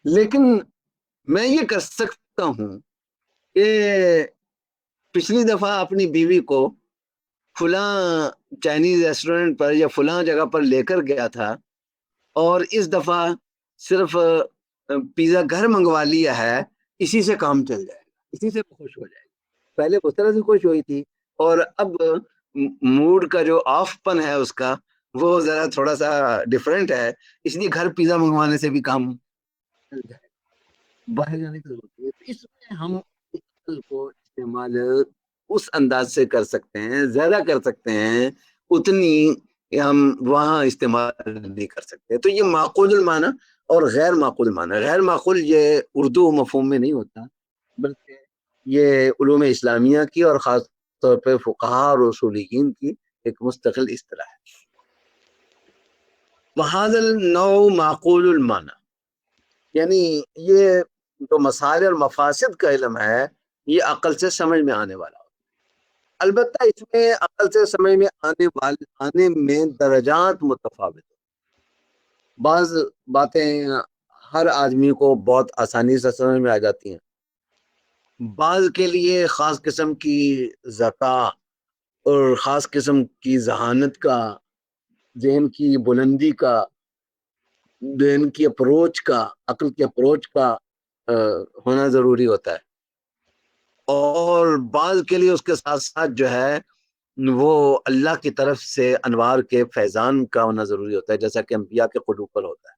لیکن میں یہ کر سکتا ہوں کہ پچھلی دفعہ اپنی بیوی کو فلاں چائنیز ریسٹورنٹ پر یا فلاں جگہ پر لے کر گیا تھا، اور اس دفعہ صرف پیزا گھر منگوا لیا ہے، اسی سے کام چل جائے گا، اسی سے خوش ہو جائے گا۔ پہلے اس طرح سے خوش ہوئی تھی اور اب موڈ کا جو آف پن ہے اس کا وہ ذرا تھوڑا سا ڈیفرنٹ ہے، اس لیے گھر پیزا منگوانے سے بھی کام چل جائے گا، باہر جانے کی ضرورت نہیں ہے۔ اس میں ہم عقل کو استعمال اس انداز سے کر سکتے ہیں، زیادہ کر سکتے ہیں، اتنی ہم وہاں استعمال نہیں کر سکتے۔ تو یہ معقول المعنی اور غیر معقول المعنی، غیر معقول یہ اردو مفہوم میں نہیں ہوتا بلکہ یہ علوم اسلامیہ کی اور خاص طور پہ فقہا اور اصولیین کی ایک مستقل اصطلاح ہے۔ وَهَذَا النَّوْعُ معقول المعنی، یعنی یہ جو مسائل اور مفاسد کا علم ہے یہ عقل سے سمجھ میں آنے والا، البتہ اس میں عقل سے سمجھ میں آنے میں درجات متفاوت، بعض باتیں ہر آدمی کو بہت آسانی سے سمجھ میں آ جاتی ہیں، بعض کے لیے خاص قسم کی ذکا اور خاص قسم کی ذہانت کا، ذہن کی بلندی کا ان کی اپروچ کا، عقل کی اپروچ کا ہونا ضروری ہوتا ہے، اور بعض کے لیے اس کے ساتھ ساتھ جو ہے وہ اللہ کی طرف سے انوار کے فیضان کا ہونا ضروری ہوتا ہے، جیسا کہ انبیاء کے قلوب پر ہوتا ہے.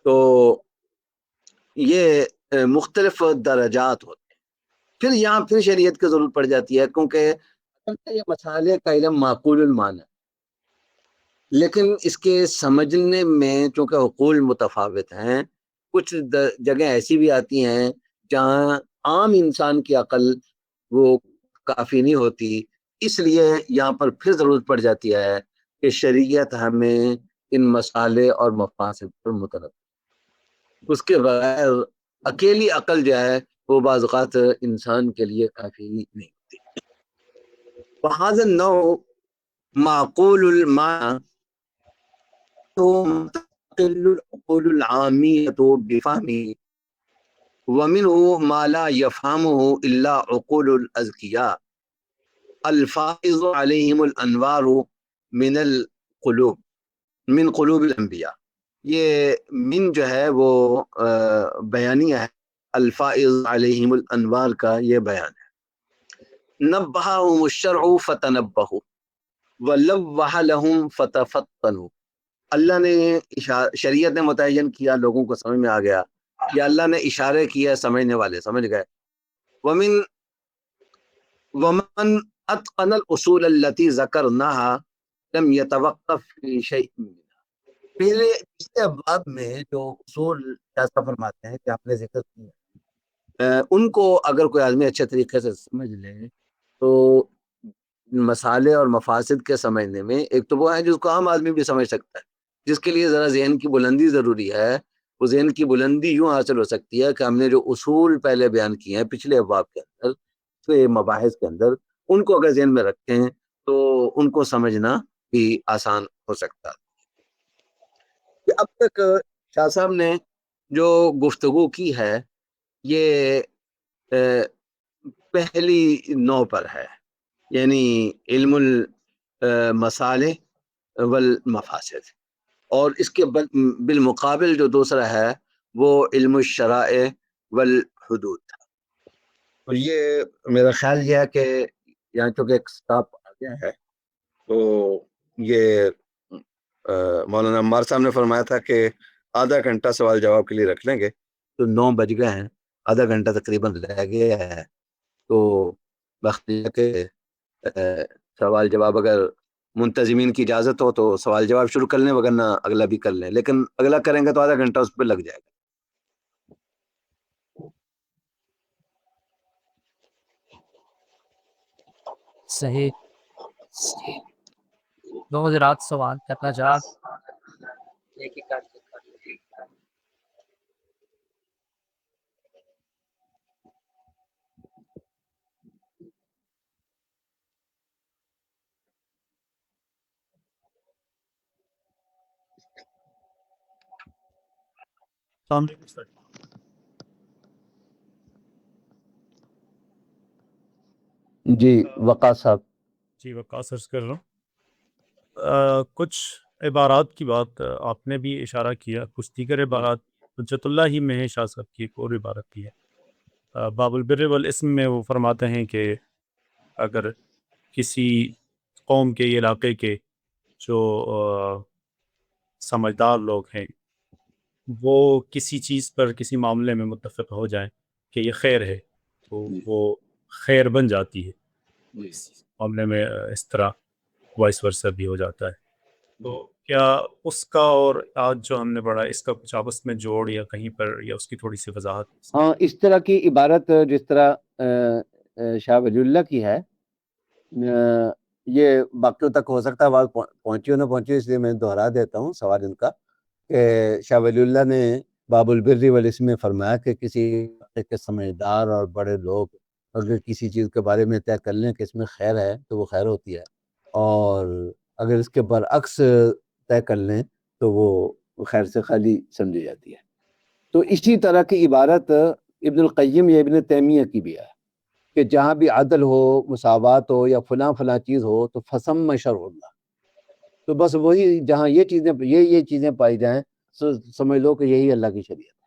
تو یہ مختلف درجات ہوتے ہیں. پھر یہاں پھر شریعت کی ضرورت پڑ جاتی ہے، کیونکہ یہ مسالے کا علم معقول المعنی، لیکن اس کے سمجھنے میں چونکہ عقول متفاوت ہیں، کچھ جگہ ایسی بھی آتی ہیں جہاں عام انسان کی عقل وہ کافی نہیں ہوتی. اس لیے یہاں پر پھر ضرورت پڑ جاتی ہے کہ شریعت ہمیں ان مسالے اور مفاسد پر متنوع. اس کے بغیر اکیلی عقل جو ہے وہ بعض اوقات انسان کے لیے کافی نہیں ہوتی. وهذا النوع معقول المعنى تقل العقول العامية بفهمه، ومنه ما لا يفهمه إلا عقول الأذكياء الفائض عليهم الأنوار من قلوب الأنبياء. یہ من جو ہے وہ بیانیہ ہے، الفائض علیہم الانوار کا یہ بیان ہے. نبہہم الشرع فتنبہوا ولوح لہم فتفتنوا. اللہ نے شریعت نے متعین کیا، لوگوں کو سمجھ میں آ گیا، یا اللہ نے اشارے کیا، سمجھنے والے سمجھ گئے. ومن اتقن الاصول التي ذکرناها لم يتوقف في شيء منها. پہلے پچھلے ابواب میں جو اصول ایسا فرماتے ہیں کہ آپ نے ذکر کیا، ان کو اگر کوئی آدمی اچھے طریقے سے سمجھ لے تو مسالے اور مفاسد کے سمجھنے میں ایک تو وہ ہے جس کو عام آدمی بھی سمجھ سکتا ہے، جس کے لیے ذرا ذہن کی بلندی ضروری ہے. وہ ذہن کی بلندی یوں حاصل ہو سکتی ہے کہ ہم نے جو اصول پہلے بیان کیے ہیں پچھلے ابواب کے اندر، پچھلے مباحث کے اندر، ان کو اگر ذہن میں رکھتے ہیں تو ان کو سمجھنا بھی آسان ہو سکتا ہے. کہ اب تک شاہ صاحب نے جو گفتگو کی ہے یہ پہلی نو پر ہے، یعنی علم المصالح والمفاسد، اور اس کے بالمقابل جو دوسرا ہے وہ علم الشرائع والحدود. اور یہ میرا خیال یہ ہے کہ یہاں چونکہ ایک سٹاپ آ گیا ہے تو یہ مولانا عمار صاحب نے فرمایا تھا کہ آدھا گھنٹہ سوال جواب کے لیے رکھ لیں گے، تو 9 بج گئے ہیں، آدھا گھنٹہ تقریباً رہ گیا ہے. تو وقت یہ کہ سوال جواب اگر منتظمین کی اجازت ہو تو سوال جواب شروع کر لیں، وگرنہ اگلا بھی کر لیں، لیکن اگلا کریں گے تو آدھا گھنٹہ اس پہ لگ جائے گا. صحیح. دو حضرات سوال کرنا چاہیں. ایک ہی کر جی وقاص صاحب. جی وقاص عرض کر رہا ہوں. کچھ عبارات کی بات آپ نے بھی اشارہ کیا، کچھ دیگر عبارات حجت اللہ ہی میں ہے، شاہ صاحب کی ایک اور عبارت بھی ہے باب البر والاسم میں. وہ فرماتے ہیں کہ اگر کسی قوم کے علاقے کے جو سمجھدار لوگ ہیں وہ کسی چیز پر کسی معاملے میں متفق ہو جائیں کہ یہ خیر ہے تو وہ خیر بن جاتی ہے. اس معاملے میں اس طرح وائس ورثہ بھی ہو جاتا ہے. تو کیا اس کا اور آج جو ہم نے پڑھا اس کا کچھ آپس میں جوڑ یا کہیں پر یا اس کی تھوڑی سی وضاحت؟ ہاں، اس طرح کی عبارت جس طرح شاہ ولی اللہ کی ہے، یہ باقیوں تک ہو سکتا ہے آواز پہنچی ہو نہ پہنچی، اس لیے میں دہرا دیتا ہوں سوال ان کا کہ شاہ ولی اللہ نے باب البر والاسم میں فرمایا کہ کسی کے سمجھدار اور بڑے لوگ اگر کسی چیز کے بارے میں طے کر لیں کہ اس میں خیر ہے تو وہ خیر ہوتی ہے، اور اگر اس کے برعکس طے کر لیں تو وہ خیر سے خالی سمجھی جاتی ہے. تو اسی طرح کی عبارت ابن القیم یا ابن تیمیہ کی بھی ہے کہ جہاں بھی عدل ہو، مساوات ہو، یا فلاں فلاں چیز ہو تو فسم شرع اللہ. تو بس وہی جہاں یہ چیزیں پائی جائیں سمجھ لو کہ یہی اللہ کی شریعت ہے.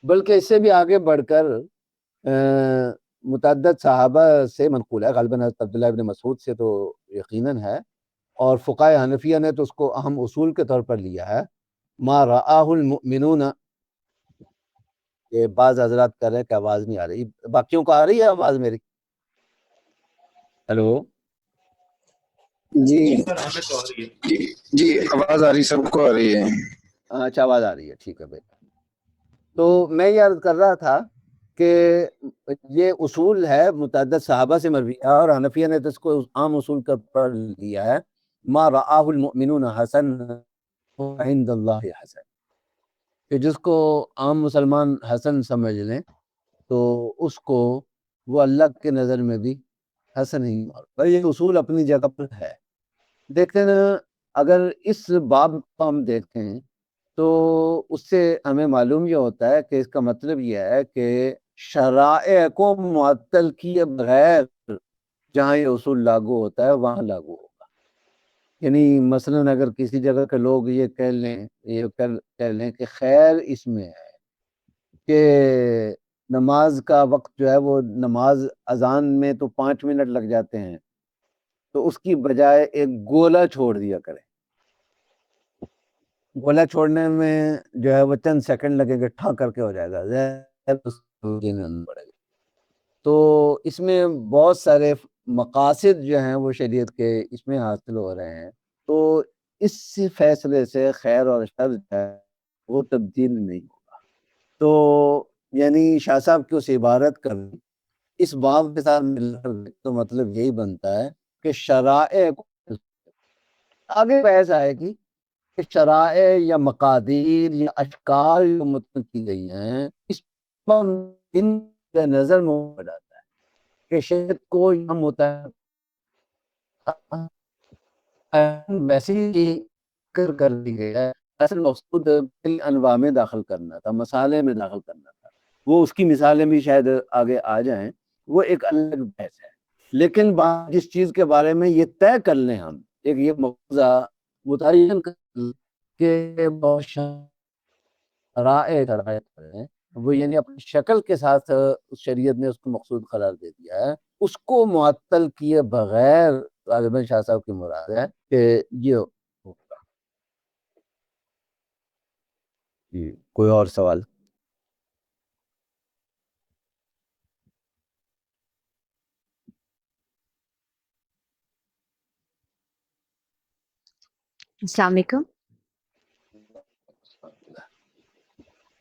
بلکہ اس سے بھی آگے بڑھ کر متعدد صحابہ سے منقول ہے، غالباً حضرت عبداللہ ابن مسعود سے تو یقیناً ہے، اور فقہائے حنفیہ نے تو اس کو اہم اصول کے طور پر لیا ہے. ما رآہ المؤمنون، یہ بعض حضرات کہہ رہے ہیں کہ آواز نہیں آ رہی، باقیوں کو آ رہی ہے آواز میری؟ ہیلو جی جی آواز آ رہی، سب کو آ رہی ہے. اچھا آواز آ رہی ہے، ٹھیک ہے بھائی. تو میں یہ عرض کر رہا تھا کہ یہ اصول ہے متعدد صحابہ سے مروی ہے، اور حنفیہ نے تو اس کو عام اصول کے پر لیا ہے. ما رآہ المؤمنون حسن عند اللہ حسن، کہ جس کو عام مسلمان حسن سمجھ لیں تو اس کو وہ اللہ کے نظر میں بھی حسن ہی. اور یہ اصول اپنی جگہ پر ہے. دیکھتے نا، اگر اس باب کو ہم دیکھیں تو اس سے ہمیں معلوم یہ ہوتا ہے کہ اس کا مطلب یہ ہے کہ شرائع کو معطل کیے بغیر جہاں یہ اصول لاگو ہوتا ہے وہاں لاگو ہوگا. یعنی مثلاً اگر کسی جگہ کے لوگ یہ کہہ لیں کہ خیر اس میں ہے کہ نماز کا وقت جو ہے وہ نماز اذان میں تو 5 منٹ لگ جاتے ہیں، تو اس کی بجائے ایک گولا چھوڑ دیا کریں. گولا چھوڑنے میں جو ہے وہ چند سیکنڈ لگے گا، ٹھا کر کے ہو جائے گا. تو اس میں بہت سارے مقاصد جو ہیں وہ شریعت کے اس میں حاصل ہو رہے ہیں. تو اس فیصلے سے خیر اور شر جو ہے وہ تبدیل نہیں ہوگا. تو یعنی شاہ صاحب کی اس عبارت کا اس باب کے ساتھ مل کر تو مطلب یہی بنتا ہے کہ شرائع کو آگے بحث آئے گی کہ شرائع یا مقادیر یا اشکال جو متن کی گئی ہیں اس پر ان کے نظر میں ہو جاتا ہے کہ شریعت کو یہ ہوتا ہے ویسے ہی کر دی گئی ہے. اصل مقصود انواع میں داخل کرنا تھا، مسالے میں داخل کرنا تھا. وہ اس کی مثالیں بھی شاید آگے آ جائیں، وہ ایک الگ بحث ہے. لیکن جس چیز کے بارے میں یہ طے کر لیں ہم، ایک یہ موضوع متعین کہ بہت شرائع ہیں وہ، یعنی اپنی شکل کے ساتھ شریعت نے اس کو مقصود قرار دے دیا ہے، اس کو معطل کیے بغیر غالباً شاہ صاحب کی مراد ہے کہ یہ ہوگا. جی کوئی اور سوال؟ السلام علیکم.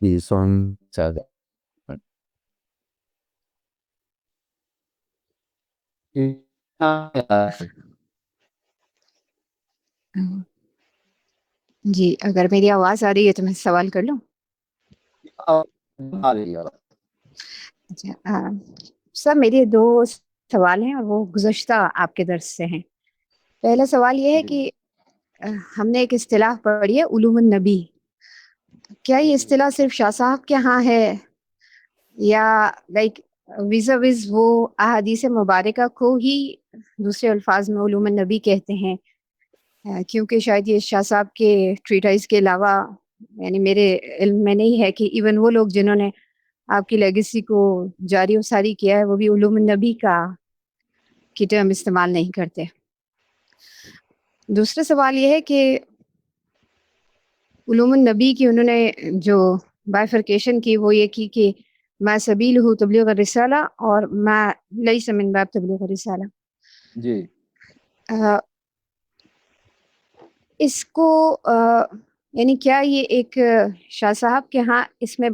جی سون جی اگر میری آواز آ رہی ہے تو میں سوال کر لوں. اچھا سر، میرے 2 سوال ہیں اور وہ گزشتہ آپ کے درس سے ہیں. پہلا سوال یہ ہے کہ ہم نے ایک اصطلاح پڑھی ہے علوم النبی. کیا یہ اصطلاح صرف شاہ صاحب کے ہاں ہے یا لائک وز وہ احادیث مبارکہ کو ہی دوسرے الفاظ میں علوم النبی کہتے ہیں؟ کیونکہ شاید یہ شاہ صاحب کے ٹریٹائز کے علاوہ یعنی میرے علم میں نہیں ہے کہ ایون وہ لوگ جنہوں نے آپ کی لیگیسی کو جاری و ساری کیا ہے وہ بھی علوم النبی کی ٹرم استعمال نہیں کرتے. دوسرا سوال یہ ہے کہ علوم النبی کی انہوں نے جو بائفرکیشن کی وہ یہ کی کہ ما سبیلہ تبلیغ الرسالہ اور ما لیس من باب تبلیغ الرسالہ. جی اس کو یعنی کیا یہ ایک شاہ صاحب کے ہاں اس میں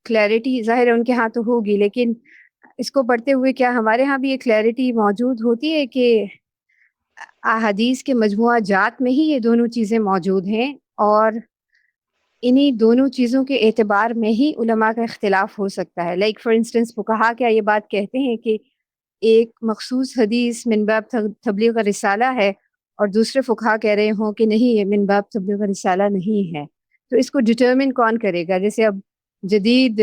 کلیئرٹی ظاہر ہے ان کے ہاں تو ہوگی، لیکن اس کو پڑھتے ہوئے کیا ہمارے ہاں بھی یہ کلیئرٹی موجود ہوتی ہے کہ احادیث کے مجموعہ جات میں ہی یہ دونوں چیزیں موجود ہیں اور انہی دونوں چیزوں کے اعتبار میں ہی علماء کا اختلاف ہو سکتا ہے؟ لائک فار انسٹنس فقہا کیا یہ بات کہتے ہیں کہ ایک مخصوص حدیث من باب تبلیغ الرسالہ ہے اور دوسرے فقہا کہہ رہے ہوں کہ نہیں یہ من باب تبلیغ الرسالہ نہیں ہے؟ تو اس کو ڈٹرمن کون کرے گا؟ جیسے اب جدید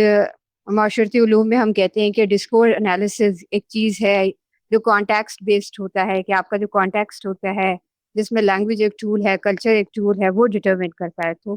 معاشرتی علوم میں ہم کہتے ہیں کہ ڈسکور انالیسز ایک چیز ہے جو کانٹیکسٹ بیسڈ ہوتا ہے، کہ آپ کا جو کانٹیکسٹ ہوتا ہے جس میں لینگویج ایک ٹول ہے، کلچر ایک ٹول ہے، وہ ڈٹرمن کرتا ہے. تو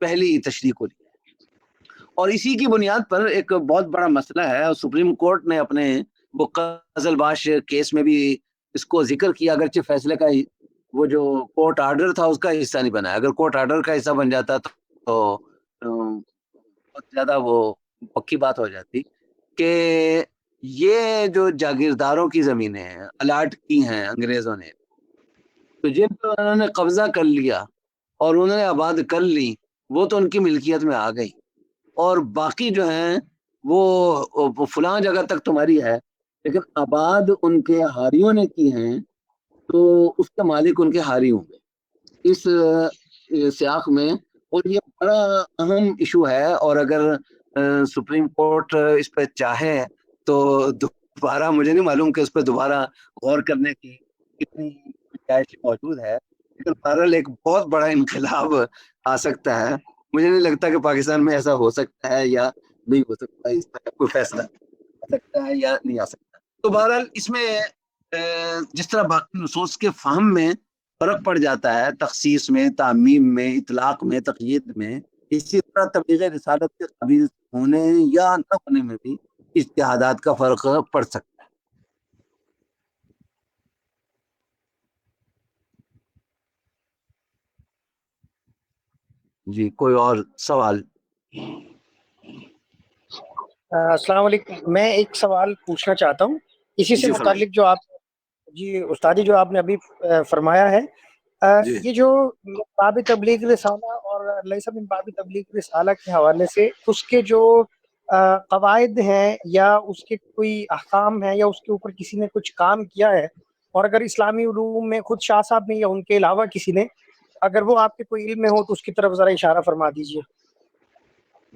پہلی تشریح کو لیا، اور اسی کی بنیاد پر ایک بہت بڑا مسئلہ ہے، اور سپریم کورٹ نے اپنے وہ قزل باش کیس میں بھی اس کو ذکر کیا، اگرچہ فیصلے کا وہ جو کورٹ آرڈر تھا اس کا حصہ نہیں بنا. اگر کورٹ آرڈر کا حصہ بن جاتا تو بہت زیادہ وہ پکی بات ہو جاتی کہ یہ جو جاگیرداروں کی زمینیں ہیں الاٹ کی ہیں انگریزوں نے، تو جن پر انہوں نے قبضہ کر لیا اور انہوں نے آباد کر لی، وہ تو ان کی ملکیت میں آ گئی، اور باقی جو ہیں وہ فلاں جگہ تک تمہاری ہے، لیکن آباد ان کے ہاریوں نے کی ہیں، تو اس کا مالک ان کے ہاری ہوں گے اس سیاق میں. اور یہ بڑا اہم ایشو ہے، اور اگر سپریم کورٹ اس پہ چاہے تو دوبارہ، مجھے نہیں معلوم کہ اس پہ دوبارہ غور کرنے کی کتنی گنجائش موجود ہے، لیکن بہرحال ایک بہت بڑا انقلاب آ سکتا ہے. مجھے نہیں لگتا کہ پاکستان میں ایسا ہو سکتا ہے یا نہیں ہو سکتا، اس طرح کوئی فیصلہ آ سکتا ہے یا نہیں آ سکتا. تو بہرحال اس میں جس طرح باقی نصوص کے فہم میں فرق پڑ جاتا ہے، تخصیص میں، تعمیم میں، اطلاق میں، تقیید میں، اسی طرح تبلیغ رسالت کے قابل ہونے یا نہ ہونے میں بھی اجتہادات کا فرق پڑ سکتا ہے. جی کوئی اور سوال؟ السلام علیکم. میں ایک سوال پوچھنا چاہتا ہوں اسی سے جی فرمائیے. متعلق جو آپ جی استادی جو آپ نے ابھی فرمایا ہے، جی یہ جو باب تبلیغ رسالہ اور لیس من باب تبلیغ رسالہ کے حوالے سے اس کے جو قواعد ہیں یا اس کے کوئی احکام ہیں یا اس کے اوپر کسی نے کچھ کام کیا ہے، اور اگر اسلامی علوم میں خود شاہ صاحب نے یا ان کے علاوہ کسی نے، اگر وہ آپ کے کوئی علم میں ہو تو اس کی طرف ذرا اشارہ فرما دیجیے.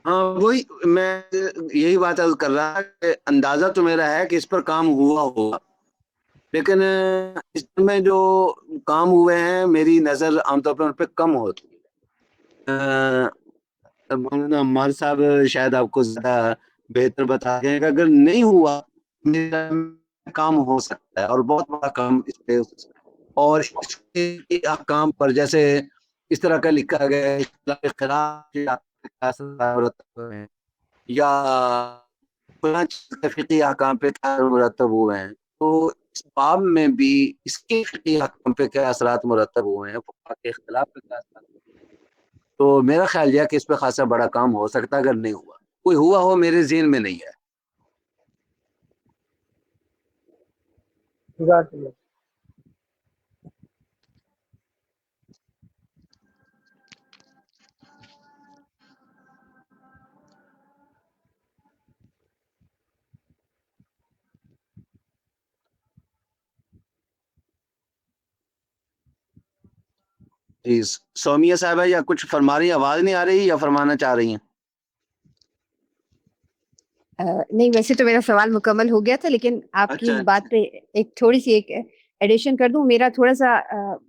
ہاں وہی میں یہی بات عرض کر رہا کہ اندازہ تو میرا ہے کہ اس پر کام ہوا ہوگا، لیکن اس میں جو کام ہوئے ہیں میری نظر عام طور پر ان پہ کم ہوتی ہے. مولانا عمار صاحب شاید آپ کو زیادہ بہتر بتا دیں کہ اگر نہیں ہوا میرا کام ہو سکتا ہے، اور بہت بڑا کام اس پہ ہو سکتا ہے. اور اس کے احکام پر جیسے اس طرح کا لکھا گیا ہے خلاف یا فقی احکام پہ کیا مرتب ہوئے ہیں، تو اس باب میں بھی اس کے فقی احکام پہ کیا اثرات مرتب ہوئے ہیں، فقہا کے اختلاف پہ کیا اثرات. تو میرا خیال یہ کہ اس پہ خاصا بڑا کام ہو سکتا ہے، اگر نہیں ہوا، کوئی ہوا ہو میرے ذہن میں نہیں ہے. جزاک اللہ. جی سومیہ صاحبہ یا کچھ فرما رہی ہیں؟ آواز نہیں آ رہی یا فرمانا چاہ رہی ہیں؟ نہیں، ویسے تو میرا سوال مکمل ہو گیا تھا، لیکن آپ کی اچھا اس بات پہ ایک تھوڑی سی ایک ایڈیشن کر دوں. میرا تھوڑا سا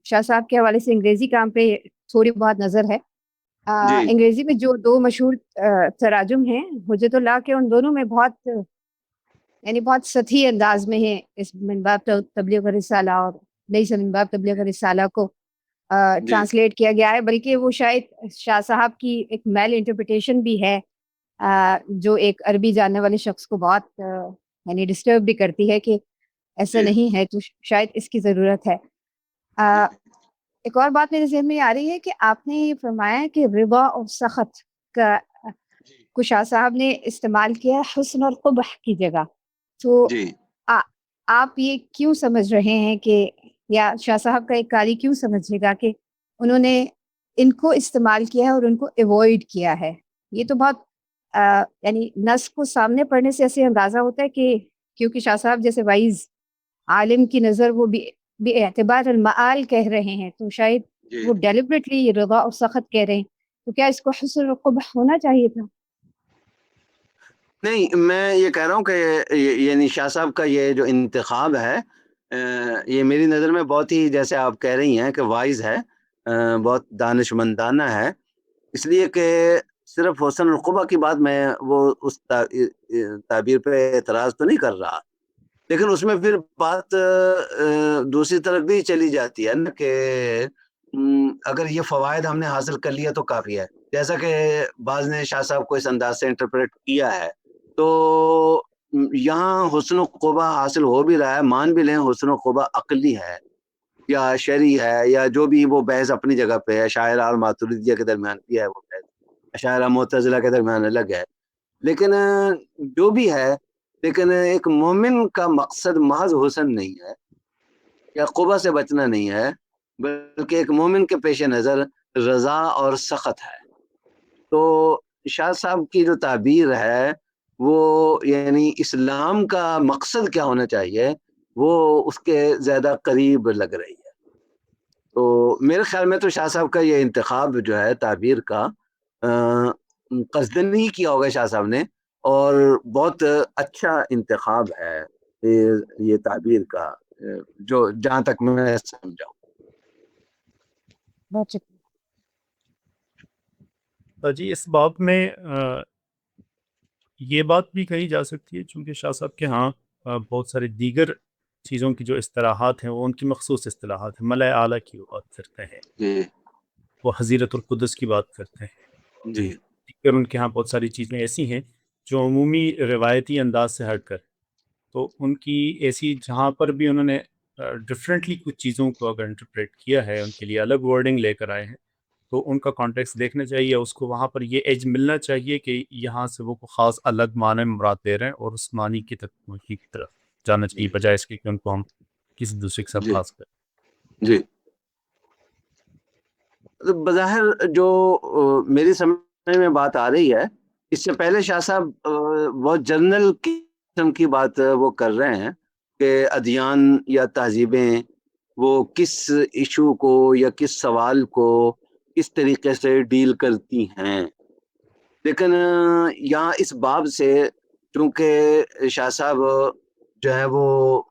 شاہ صاحب کے حوالے سے انگریزی کام پہ تھوڑی بہت نظر ہے. جی انگریزی میں جو دو مشہور تراجم ہیں، حجت اللہ کے، ان دونوں میں بہت یعنی بہت سطحی انداز میں ہے اس من باب تبلیغ رسالہ اور لیس من باب تبلیغ رسالہ کو ٹرانسلیٹ کیا گیا ہے، بلکہ وہ شاید شاہ صاحب کی ایک میل انٹرپریٹیشن بھی ہے جو ایک عربی جاننے والے شخص کو بہت یعنی ڈسٹرب بھی کرتی ہے کہ ایسا جی نہیں ہے، تو شاید اس کی ضرورت ہے. ایک اور بات میرے ذہن میں آ رہی ہے کہ آپ نے یہ فرمایا کہ رضا اور سخط کا کو شاہ صاحب نے استعمال کیا حسن اور قبح کی جگہ. تو جی آپ یہ کیوں سمجھ رہے ہیں کہ، یا شاہ صاحب کا ایک قاری کیوں سمجھے گا کہ انہوں نے ان کو استعمال کیا ہے اور ان کو ایوائڈ کیا ہے؟ یہ تو بہت یعنی نص کو سامنے پڑھنے سے ایسے اندازہ ہوتا ہے کہ کیونکہ شاہ صاحب جیسے وائز عالم کی نظر وہ بھی اعتبار المعال کہہ رہے ہیں، تو شاید وہ ڈیلیبریٹلی رضا اور سخط کہہ رہے ہیں، تو کیا اس کو حسن اور قبح ہونا چاہیے تھا؟ نہیں، میں یہ کہہ رہا ہوں کہ یعنی شاہ صاحب کا یہ جو انتخاب ہے یہ میری نظر میں بہت ہی، جیسے آپ کہہ رہی ہیں کہ وائز ہے، بہت دانش مندانہ ہے، اس لیے کہ صرف حسن القبہ کی بات میں وہ اس تعبیر پہ اعتراض تو نہیں کر رہا، لیکن اس میں پھر بات دوسری طرف بھی چلی جاتی ہے نا کہ اگر یہ فوائد ہم نے حاصل کر لیا تو کافی ہے. جیسا کہ بعض نے شاہ صاحب کو اس انداز سے انٹرپریٹ کیا ہے، تو یہاں حسن و قبا حاصل ہو بھی رہا ہے، مان بھی لیں حسن و قبا عقلی ہے یا شرعی ہے یا جو بھی، وہ بحث اپنی جگہ پہ ہے. شاعرہ اور ماتریدیہ کے درمیان بھی ہے وہ بحث، شاعرہ معتزلہ کے درمیان الگ ہے. لیکن جو بھی ہے، لیکن ایک مومن کا مقصد محض حسن نہیں ہے یا قبا سے بچنا نہیں ہے، بلکہ ایک مومن کے پیش نظر رضا اور سخط ہے. تو شاہ صاحب کی جو تعبیر ہے وہ یعنی اسلام کا مقصد کیا ہونا چاہیے وہ اس کے زیادہ قریب لگ رہی ہے. تو میرے خیال میں تو شاہ صاحب کا یہ انتخاب جو ہے تعبیر کا قصدن ہی کیا ہوگا شاہ صاحب نے، اور بہت اچھا انتخاب ہے یہ تعبیر کا، جو جہاں تک میں سمجھا. بہت شکریہ. جی اس باب میں یہ بات بھی کہی جا سکتی ہے، چونکہ شاہ صاحب کے ہاں بہت سارے دیگر چیزوں کی جو اصطلاحات ہیں وہ ان کی مخصوص اصطلاحات ہیں. ملائے اعلیٰ کی وہ بات کرتے ہیں، جی وہ حضیرت القدس کی بات کرتے ہیں. جی دیگر ان کے ہاں بہت ساری چیزیں ایسی ہیں جو عمومی روایتی انداز سے ہٹ کر، تو ان کی ایسی جہاں پر بھی انہوں نے ڈفرینٹلی کچھ چیزوں کو اگر انٹرپریٹ کیا ہے، ان کے لیے الگ ورڈنگ لے کر آئے ہیں، تو ان کا کانٹیکس دیکھنا چاہیے. اس کو وہاں پر یہ ایج ملنا چاہیے کہ یہاں سے وہ خاص الگ معنی مراد دے رہے ہیں، اور اس معنی کی طرف جانا چاہیے بجائے اس کے کہ ان کو ہم کسی دوسرے کے ساتھ جی خاص کریں. جی. بظاہر جو میری سمجھ میں بات آ رہی ہے، اس سے پہلے شاہ صاحب بہت جنرل قسم کی بات وہ کر رہے ہیں کہ ادیان یا تہذیبیں وہ کس ایشو کو یا کس سوال کو کس طریقے سے ڈیل کرتی ہیں. لیکن یہاں اس باب سے چونکہ شاہ صاحب جو ہے وہ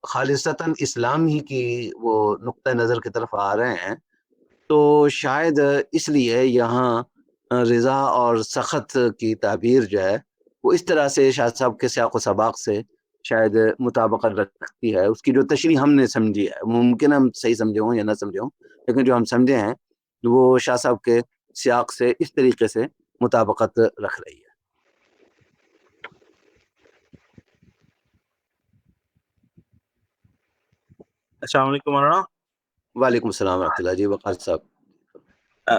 خالصتاً اسلام ہی کی وہ نقطہ نظر کی طرف آ رہے ہیں، تو شاید اس لیے یہاں رضا اور سخط کی تعبیر جو ہے وہ اس طرح سے شاہ صاحب کے سیاق و سباق سے شاید مطابقت رکھتی ہے. اس کی جو تشریح ہم نے سمجھی ہے، ممکن ہم صحیح سمجھے ہوں یا نہ سمجھے ہوں، لیکن جو ہم سمجھے ہیں وہ شاہ صاحب کے سیاق سے اس طریقے سے مطابقت رکھ رہی ہے. السلام علیکم مولانا. وعلیکم السلام ورحمۃ اللہ. جی وقار صاحب.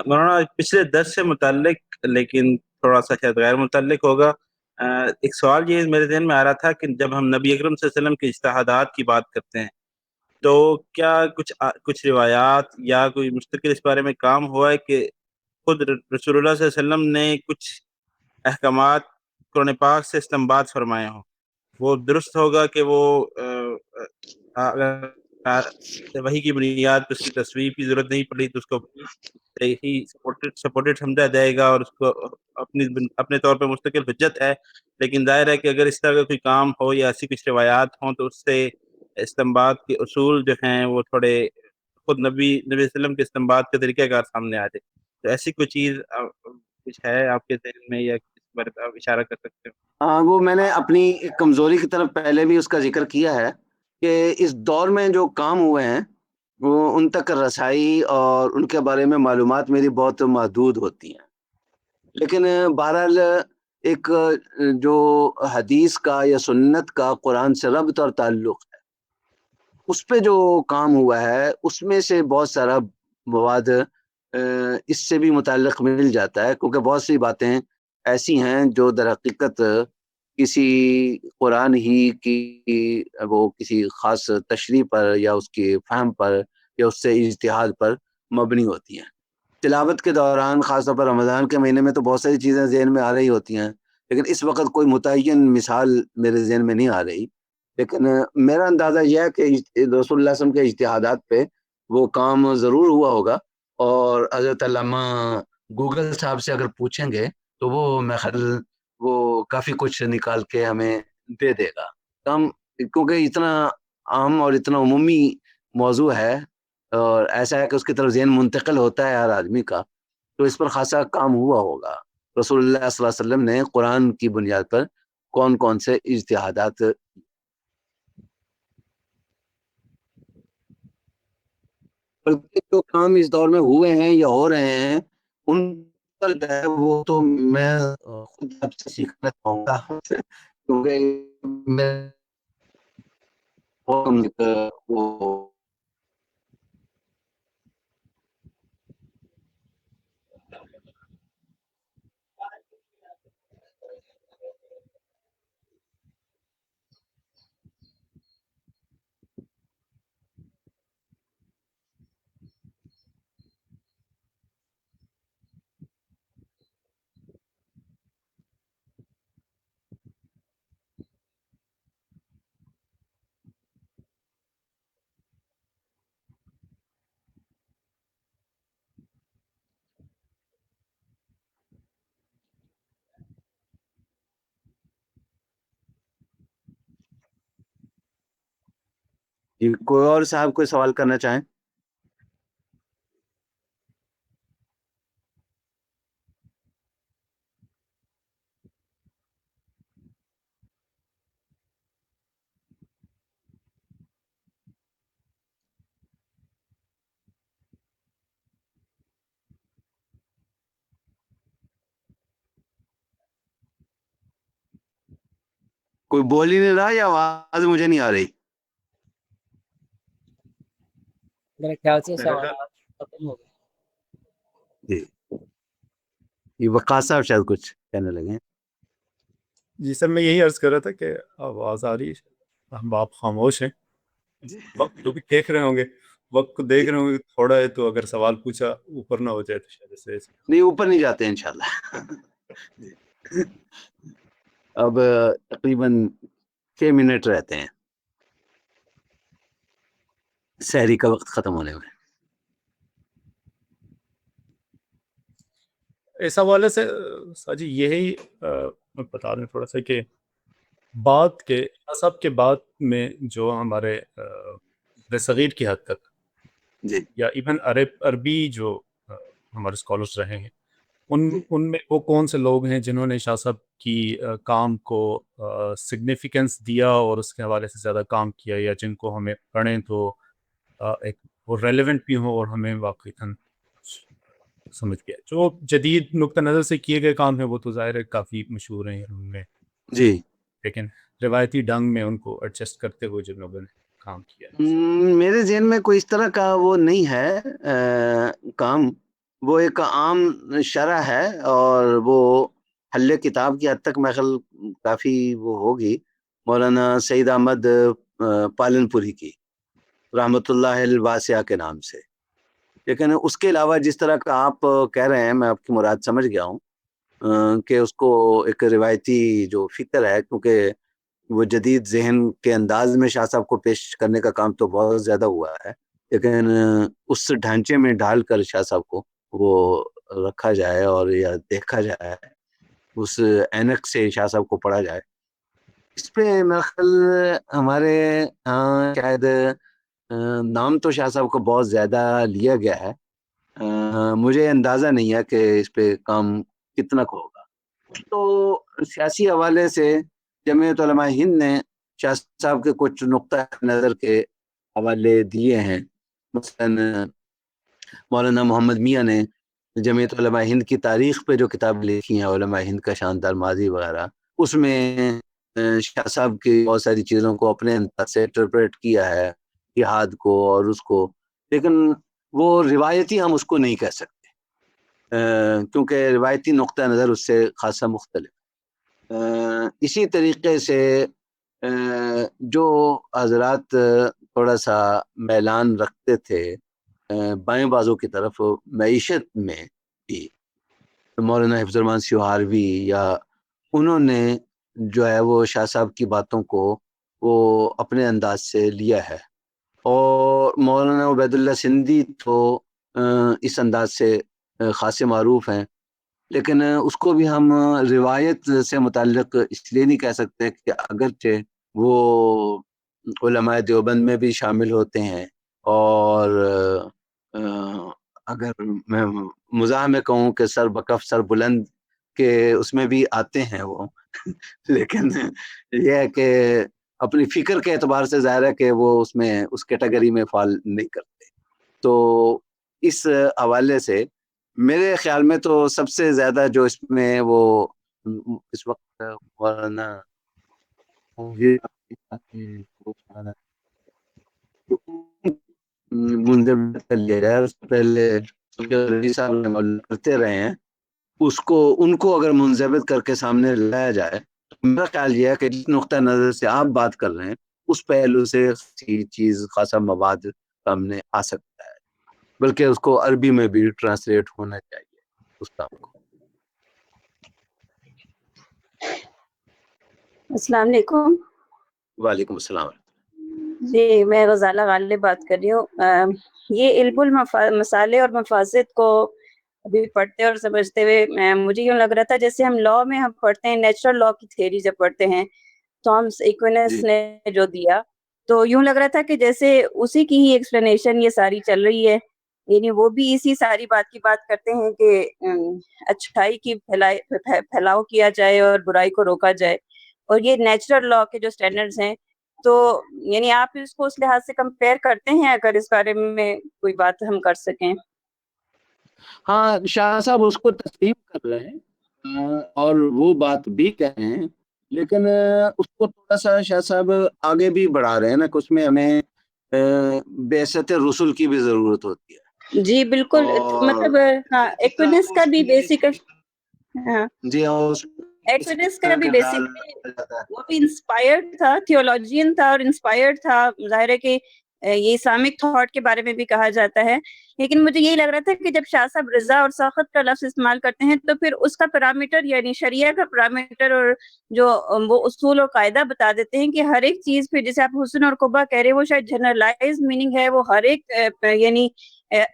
مولانا پچھلے درس سے متعلق لیکن تھوڑا سا شاید غیر متعلق ہوگا، ایک سوال یہ میرے ذہن میں آ رہا تھا کہ جب ہم نبی اکرم صلی اللہ علیہ وسلم کے اجتہادات کی بات کرتے ہیں تو کیا کچھ روایات یا کوئی مستقل اس بارے میں کام ہوا ہے کہ خود رسول اللہ صلی اللہ علیہ وسلم نے کچھ احکامات قرآن پاک سے استنباط فرمائے ہوں؟ وہ درست ہوگا کہ وہ وحی کی بنیاد پہ اس کی تصویر کی ضرورت نہیں پڑی تو اس کو ہی سپورٹڈ سمجھا جائے گا اور اس کو اپنے طور پہ مستقل حجت ہے. لیکن ظاہر ہے کہ اگر اس طرح کا کوئی کام ہو یا ایسی کچھ روایات ہوں تو اس سے استنباط کے اصول جو ہیں وہ تھوڑے خود نبی علیہ وسلم کے استنباط کا طریقہ کار سامنے آ جائے. تو ایسی کوئی چیز کچھ ہے آپ کے ذہن میں یا کس پر آپ اشارہ کر سکتے ہو؟ وہ میں نے اپنی کمزوری کی طرف پہلے بھی اس کا ذکر کیا ہے کہ اس دور میں جو کام ہوئے ہیں وہ ان تک رسائی اور ان کے بارے میں معلومات میری بہت محدود ہوتی ہیں. لیکن بہرحال ایک جو حدیث کا یا سنت کا قرآن سے ربط اور تعلق ہے، اس پہ جو کام ہوا ہے اس میں سے بہت سارا مواد اس سے بھی متعلق مل جاتا ہے، کیونکہ بہت سی باتیں ایسی ہیں جو در حقیقت کسی قرآن ہی کی وہ کسی خاص تشریح پر یا اس کی فہم پر یا اس سے اجتہاد پر مبنی ہوتی ہیں. تلاوت کے دوران خاص طور پر رمضان کے مہینے میں تو بہت ساری چیزیں ذہن میں آ رہی ہوتی ہیں، لیکن اس وقت کوئی متعین مثال میرے ذہن میں نہیں آ رہی. لیکن میرا اندازہ یہ ہے کہ رسول اللہ صلی اللہ علیہ وسلم کے اجتہادات پہ وہ کام ضرور ہوا ہوگا، اور حضرت علامہ گوگل صاحب سے اگر پوچھیں گے تو وہ میں خیال وہ کافی کچھ نکال کے ہمیں دے دے گا. ہم کیونکہ اتنا عام اور اتنا عمومی موضوع ہے اور ایسا ہے کہ اس کی طرف ذہن منتقل ہوتا ہے ہر آدمی کا، تو اس پر خاصا کام ہوا ہوگا. رسول اللہ صلی اللہ علیہ وسلم نے قرآن کی بنیاد پر کون کون سے اجتہادات. بلکہ جو کام اس دور میں ہوئے ہیں یا ہو رہے ہیں ان پر جو ہے وہ تو میں خود آپ سے سیکھنا چاہوں گا کیونکہ میں وہ کوئی اور صاحب کوئی سوال کرنا چاہیں؟ کوئی بول ہی نہیں رہا یا آواز مجھے نہیں آ رہی؟ میرے خیال سے سوالات ختم ہو گئے. جی یہ وقاص صاحب شاید کچھ کہنے لگے. جی سر میں یہی عرض کر رہا تھا کہ آواز آ رہی ہے، ہم آپ خاموش ہیں، وقت تو بھی دیکھ رہے ہوں گے، وقت کو دیکھ رہے ہوں گے تھوڑا ہے، تو اگر سوال پوچھا اوپر نہ ہو جائے تو شاید ایسے نہیں اوپر نہیں جاتے انشاءاللہ. اب تقریباً 6 منٹ رہتے ہیں سحری کا وقت ختم ہونے میں. اس حوالے سے ساجی یہی میں بتا دیں تھوڑا سا کہ بات کے سب کے بات میں جو ہمارے صغیر کی حد تک جی یا ایون عربی جو ہمارے اسکالرس رہے ہیں ان میں وہ کون سے لوگ ہیں جنہوں نے شاہ صاحب کی کام کو سگنیفیکنس دیا اور اس کے حوالے سے زیادہ کام کیا، یا جن کو ہمیں پڑھیں تو ایک وہ ریلیونٹ بھی ہوں اور ہمیں واقعاً سمجھ گیا. جو جدید نقطہ نظر سے کیے گئے کام ہیں وہ تو ظاہر ہے کافی مشہور ہیں ان میں، جی لیکن روایتی ڈنگ میں ان کو ایڈجسٹ کرتے ہوئے جن لوگوں نے کام کیا ہے. میرے ذہن میں کوئی اس طرح کا وہ نہیں ہے کام. وہ ایک عام شرح ہے اور وہ حل کتاب کی حد تک میں خیال کافی وہ ہوگی مولانا سعید احمد پالن پوری کی رحمۃ اللہ الواسعہ کے نام سے. لیکن اس کے علاوہ جس طرح کا آپ کہہ رہے ہیں میں آپ کی مراد سمجھ گیا ہوں کہ اس کو ایک روایتی جو فکر ہے، کیونکہ وہ جدید ذہن کے انداز میں شاہ صاحب کو پیش کرنے کا کام تو بہت زیادہ ہوا ہے، لیکن اس ڈھانچے میں ڈھال کر شاہ صاحب کو وہ رکھا جائے اور یا دیکھا جائے، اس اینک سے شاہ صاحب کو پڑھا جائے، اس پہ میرا خیال ہمارے شاید نام تو شاہ صاحب کو بہت زیادہ لیا گیا ہے. مجھے اندازہ نہیں ہے کہ اس پہ کام کتنا کو ہوگا. تو سیاسی حوالے سے جمعیت علماء ہند نے شاہ صاحب کے کچھ نقطہ نظر کے حوالے دیے ہیں. مثلا مولانا محمد میاں نے جمعیت علماء ہند کی تاریخ پہ جو کتاب لکھی ہیں، علماء ہند کا شاندار ماضی وغیرہ، اس میں شاہ صاحب کی بہت ساری چیزوں کو اپنے انداز سے انٹرپریٹ کیا ہے، جہاد کو اور اس کو، لیکن وہ روایتی ہم اس کو نہیں کہہ سکتے کیونکہ روایتی نقطہ نظر اس سے خاصا مختلف. اسی طریقے سے جو حضرات تھوڑا سا میلان رکھتے تھے بائیں بازو کی طرف معیشت میں بھی، مولانا حفظ الرحمان سیوہاروی، یا انہوں نے جو ہے وہ شاہ صاحب کی باتوں کو وہ اپنے انداز سے لیا ہے. اور مولانا عبید اللہ سندھی تو اس انداز سے خاصے معروف ہیں، لیکن اس کو بھی ہم روایت سے متعلق اس لیے نہیں کہہ سکتے کہ اگرچہ وہ علماء دیوبند میں بھی شامل ہوتے ہیں، اور اگر میں مزاح میں کہوں کہ سر بکف سر بلند کے اس میں بھی آتے ہیں وہ لیکن یہ ہے کہ اپنی فکر کے اعتبار سے ظاہر ہے کہ وہ اس میں اس کیٹیگری میں فال نہیں کرتے. تو اس حوالے سے میرے خیال میں تو سب سے زیادہ جو اس میں وہ اس وقت مولانا منظر کر لیا جائے، اس سے پہلے رضی صاحب نے معلوم کرتے رہے ہیں، اس کو ان کو اگر منضبط کر کے سامنے لایا جائے تو میرا خیال یہ ہے کہ جس نقطہ نظر سے آپ بات کر رہے ہیں اس پہلو سے چیز خاصا مواد سامنے آ سکتا ہے، بلکہ اس کو عربی میں بھی ٹرانسلیٹ ہونا چاہیے اس کام کو۔ السلام علیکم۔ وعلیکم السلام۔ جی میں غزالہ غالب بات کر رہی ہوں۔ یہ علم المصالح اور مفاسد کو ابھی پڑھتے اور سمجھتے ہوئے مجھے یوں لگ رہا تھا جیسے ہم لاء میں ہم پڑھتے ہیں، نیچرل لاء کی تھیوری جب پڑھتے ہیں تھامس ایکوینس نے جو دیا، تو یوں لگ رہا تھا کہ جیسے اسی کی ہی ایکسپلینیشن یہ ساری چل رہی ہے، یعنی وہ بھی اسی ساری بات کی بات کرتے ہیں کہ اچھائی کی پھیلاؤ کیا جائے اور برائی کو روکا جائے، اور یہ نیچرل لاء کے جو سٹینڈرڈز ہیں، تو یعنی آپ اس کو اس لحاظ سے کمپیئر کرتے ہیں، اگر اس بارے میں کوئی بات ہم کر سکیں؟ ہاں شاہ صاحب اس کو تسلیم کر رہے ہیں اور وہ بات بھی کہہ رہے ہیں، لیکن اس کو تھوڑا سا شاہ صاحب آگے بھی بڑھا رہے ہیں نا کہ اس میں ہمیں بعثت رسول کی بھی ضرورت ہوتی ہے۔ جی بالکل، مطلب ہاں ایکوینس کا بھی بیسک، ہاں جی ہاں، ایکوینس کا بھی بیسک وہ بھی انسپائرڈ تھا، تھیولوجین تھا اور انسپائرڈ تھا، ظاہر ہے کہ یہ اسلامک تھاٹ کے بارے میں بھی کہا جاتا ہے، لیکن مجھے یہی لگ رہا تھا کہ جب شاہ صاحب رضا اور سخط کا لفظ استعمال کرتے ہیں تو پھر اس کا پیرامیٹر یعنی شریعہ کا پیرامیٹر اور جو وہ اصول اور قاعدہ بتا دیتے ہیں کہ ہر ایک چیز پہ، جیسے آپ حسن اور قبح کہہ رہے ہیں، وہ شاید جنرلائز میننگ ہے، وہ ہر ایک یعنی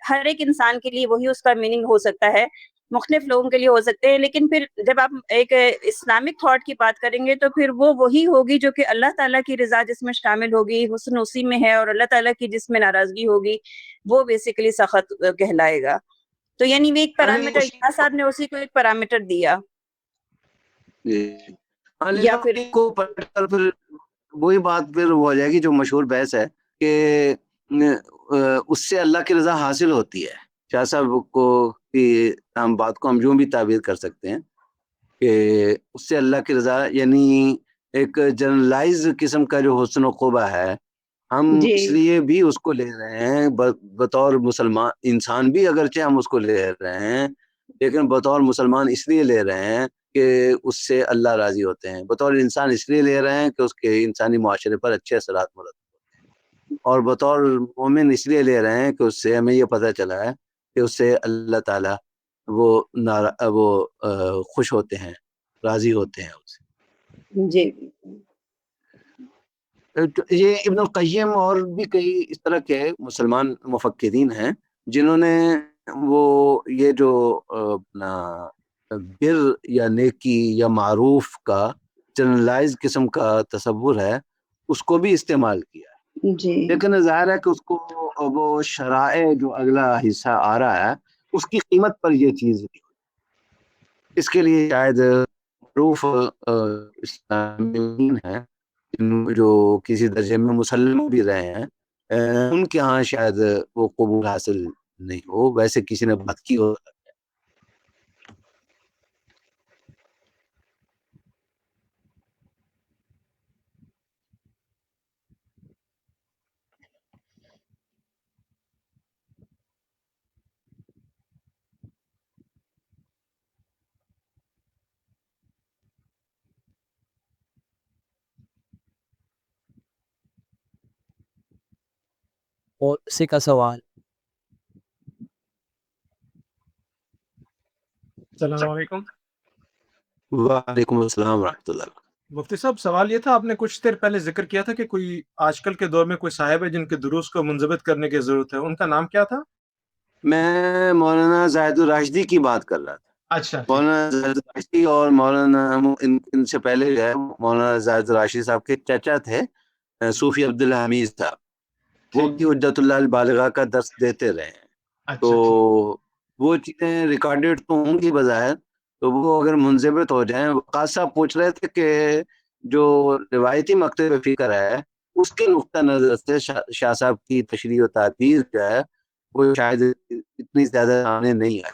ہر ایک انسان کے لیے وہی اس کا میننگ ہو سکتا ہے، مختلف لوگوں کے لیے ہو سکتے ہیں، لیکن پھر جب آپ ایک اسلامک تھاٹ کی بات کریں گے تو پھر وہ وہی ہوگی جو کہ اللہ تعالیٰ کی رضا جس میں شامل ہوگی، حسن اسی میں ہے، اور اللہ تعالیٰ کی جس میں ناراضگی ہوگی وہ بیسیکلی سخت کہلائے گا۔ تو یعنی وہ ایک پیرامیٹر، یہاں صاحب نے اسی کو ایک پیرامیٹر دیا، یا پھر پھر وہی بات پھر ہو جائے گی جو مشہور بحث ہے کہ اس سے اللہ کی رضا حاصل ہوتی ہے۔ شاہ صاحب کو ہم بات کو ہم یوں بھی تعبیر کر سکتے ہیں کہ اس سے اللہ کی رضا یعنی ایک جنرلائز قسم کا جو حسن و قبح ہے، ہم جی اس لیے بھی اس کو لے رہے ہیں بطور مسلمان انسان بھی، اگرچہ ہم اس کو لے رہے ہیں لیکن بطور مسلمان اس لیے لے رہے ہیں کہ اس سے اللہ راضی ہوتے ہیں، بطور انسان اس لیے لے رہے ہیں کہ اس کے انسانی معاشرے پر اچھے اثرات مرتب ہوتے ہیں، اور بطور مومن اس لیے لے رہے ہیں کہ اس سے ہمیں یہ پتہ چلا ہے کہ اس سے اللہ تعالیٰ وہ خوش ہوتے ہیں، راضی ہوتے ہیں اس سے۔ جی یہ ابن القیم اور بھی کئی اس طرح کے مسلمان مفکرین ہیں جنہوں نے وہ یہ جو اپنا بر یا نیکی یا معروف کا جنرلائز قسم کا تصور ہے اس کو بھی استعمال کیا ہے، جی لیکن ظاہر ہے کہ اس کو وہ شرائع جو اگلا حصہ آ رہا ہے اس کی قیمت پر یہ چیز نہیں ہوتی، اس کے لیے شاید معروف اسلامیین ہیں جو کسی درجے میں مسلم بھی رہے ہیں، ان کے ہاں شاید وہ قبول حاصل نہیں ہو، ویسے کسی نے بات کی ہو۔ اور اسی کا سوال السلام علیکم۔ وعلیکم السلام ورحمۃ اللہ۔ مفتی صاحب سوال یہ تھا، آپ نے کچھ دیر پہلے ذکر کیا تھا کہ کوئی آج کل کے دور میں کوئی صاحب ہے جن کے دروس کو منضبط کرنے کی ضرورت ہے، ان کا نام کیا تھا؟ میں مولانا زاہد الراشدی کی بات کر رہا تھا۔ اچھا مولانا زاہد الراشدی اور مولانا ان سے پہلے جو ہے مولانا زاہد الراشدی صاحب کے چچا تھے صوفی عبدالحمید صاحب، وہ بھی حجت اللہ البالغہ کا درس دیتے رہے ہیں، تو وہ چیزیں ریکارڈیڈ تو ہوں گی بظاہر، تو وہ اگر منضبط ہو جائیں۔ وقاص صاحب پوچھ رہے تھے کہ جو روایتی مکتب فکر ہے اس کے نقطہ نظر سے شاہ صاحب کی تشریح و تعبیر جو ہے وہ شاید اتنی زیادہ سامنے نہیں آئے.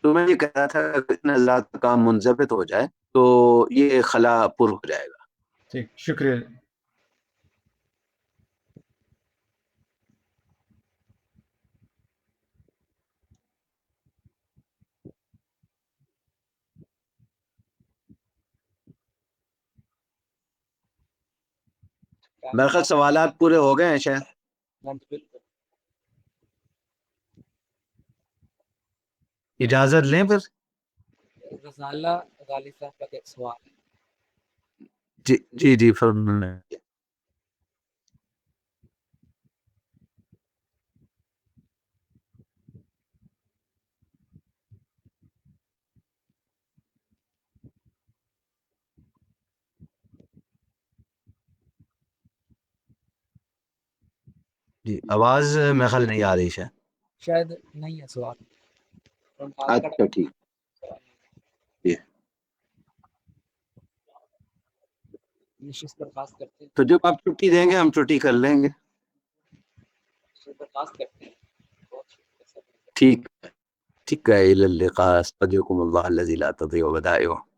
تو میں یہ کہہ رہا تھا کہ ان حضرات کا کام منضبط ہو جائے تو یہ خلا پر ہو جائے گا. ٹھیک، شکریہ. میرے خیال سوالات پورے ہو گئے ہیں شاید. اجازت لیں پھر. رسالہ غالب صاحب کا ایک سوال ہے. جی فرمائیں. جی آواز میرے خیال نہیں آ رہی شاید نہیں ہے سوال. اچھا ٹھیک. جی درخواست کرتے ہیں. تو جب آپ چھٹی دیں گے ہم چھٹی کر لیں گے. درخواست کرتے ہیں. ٹھیک ہے. إلى اللقاء. استودعكم الله الذي لا تضيع ودائعه.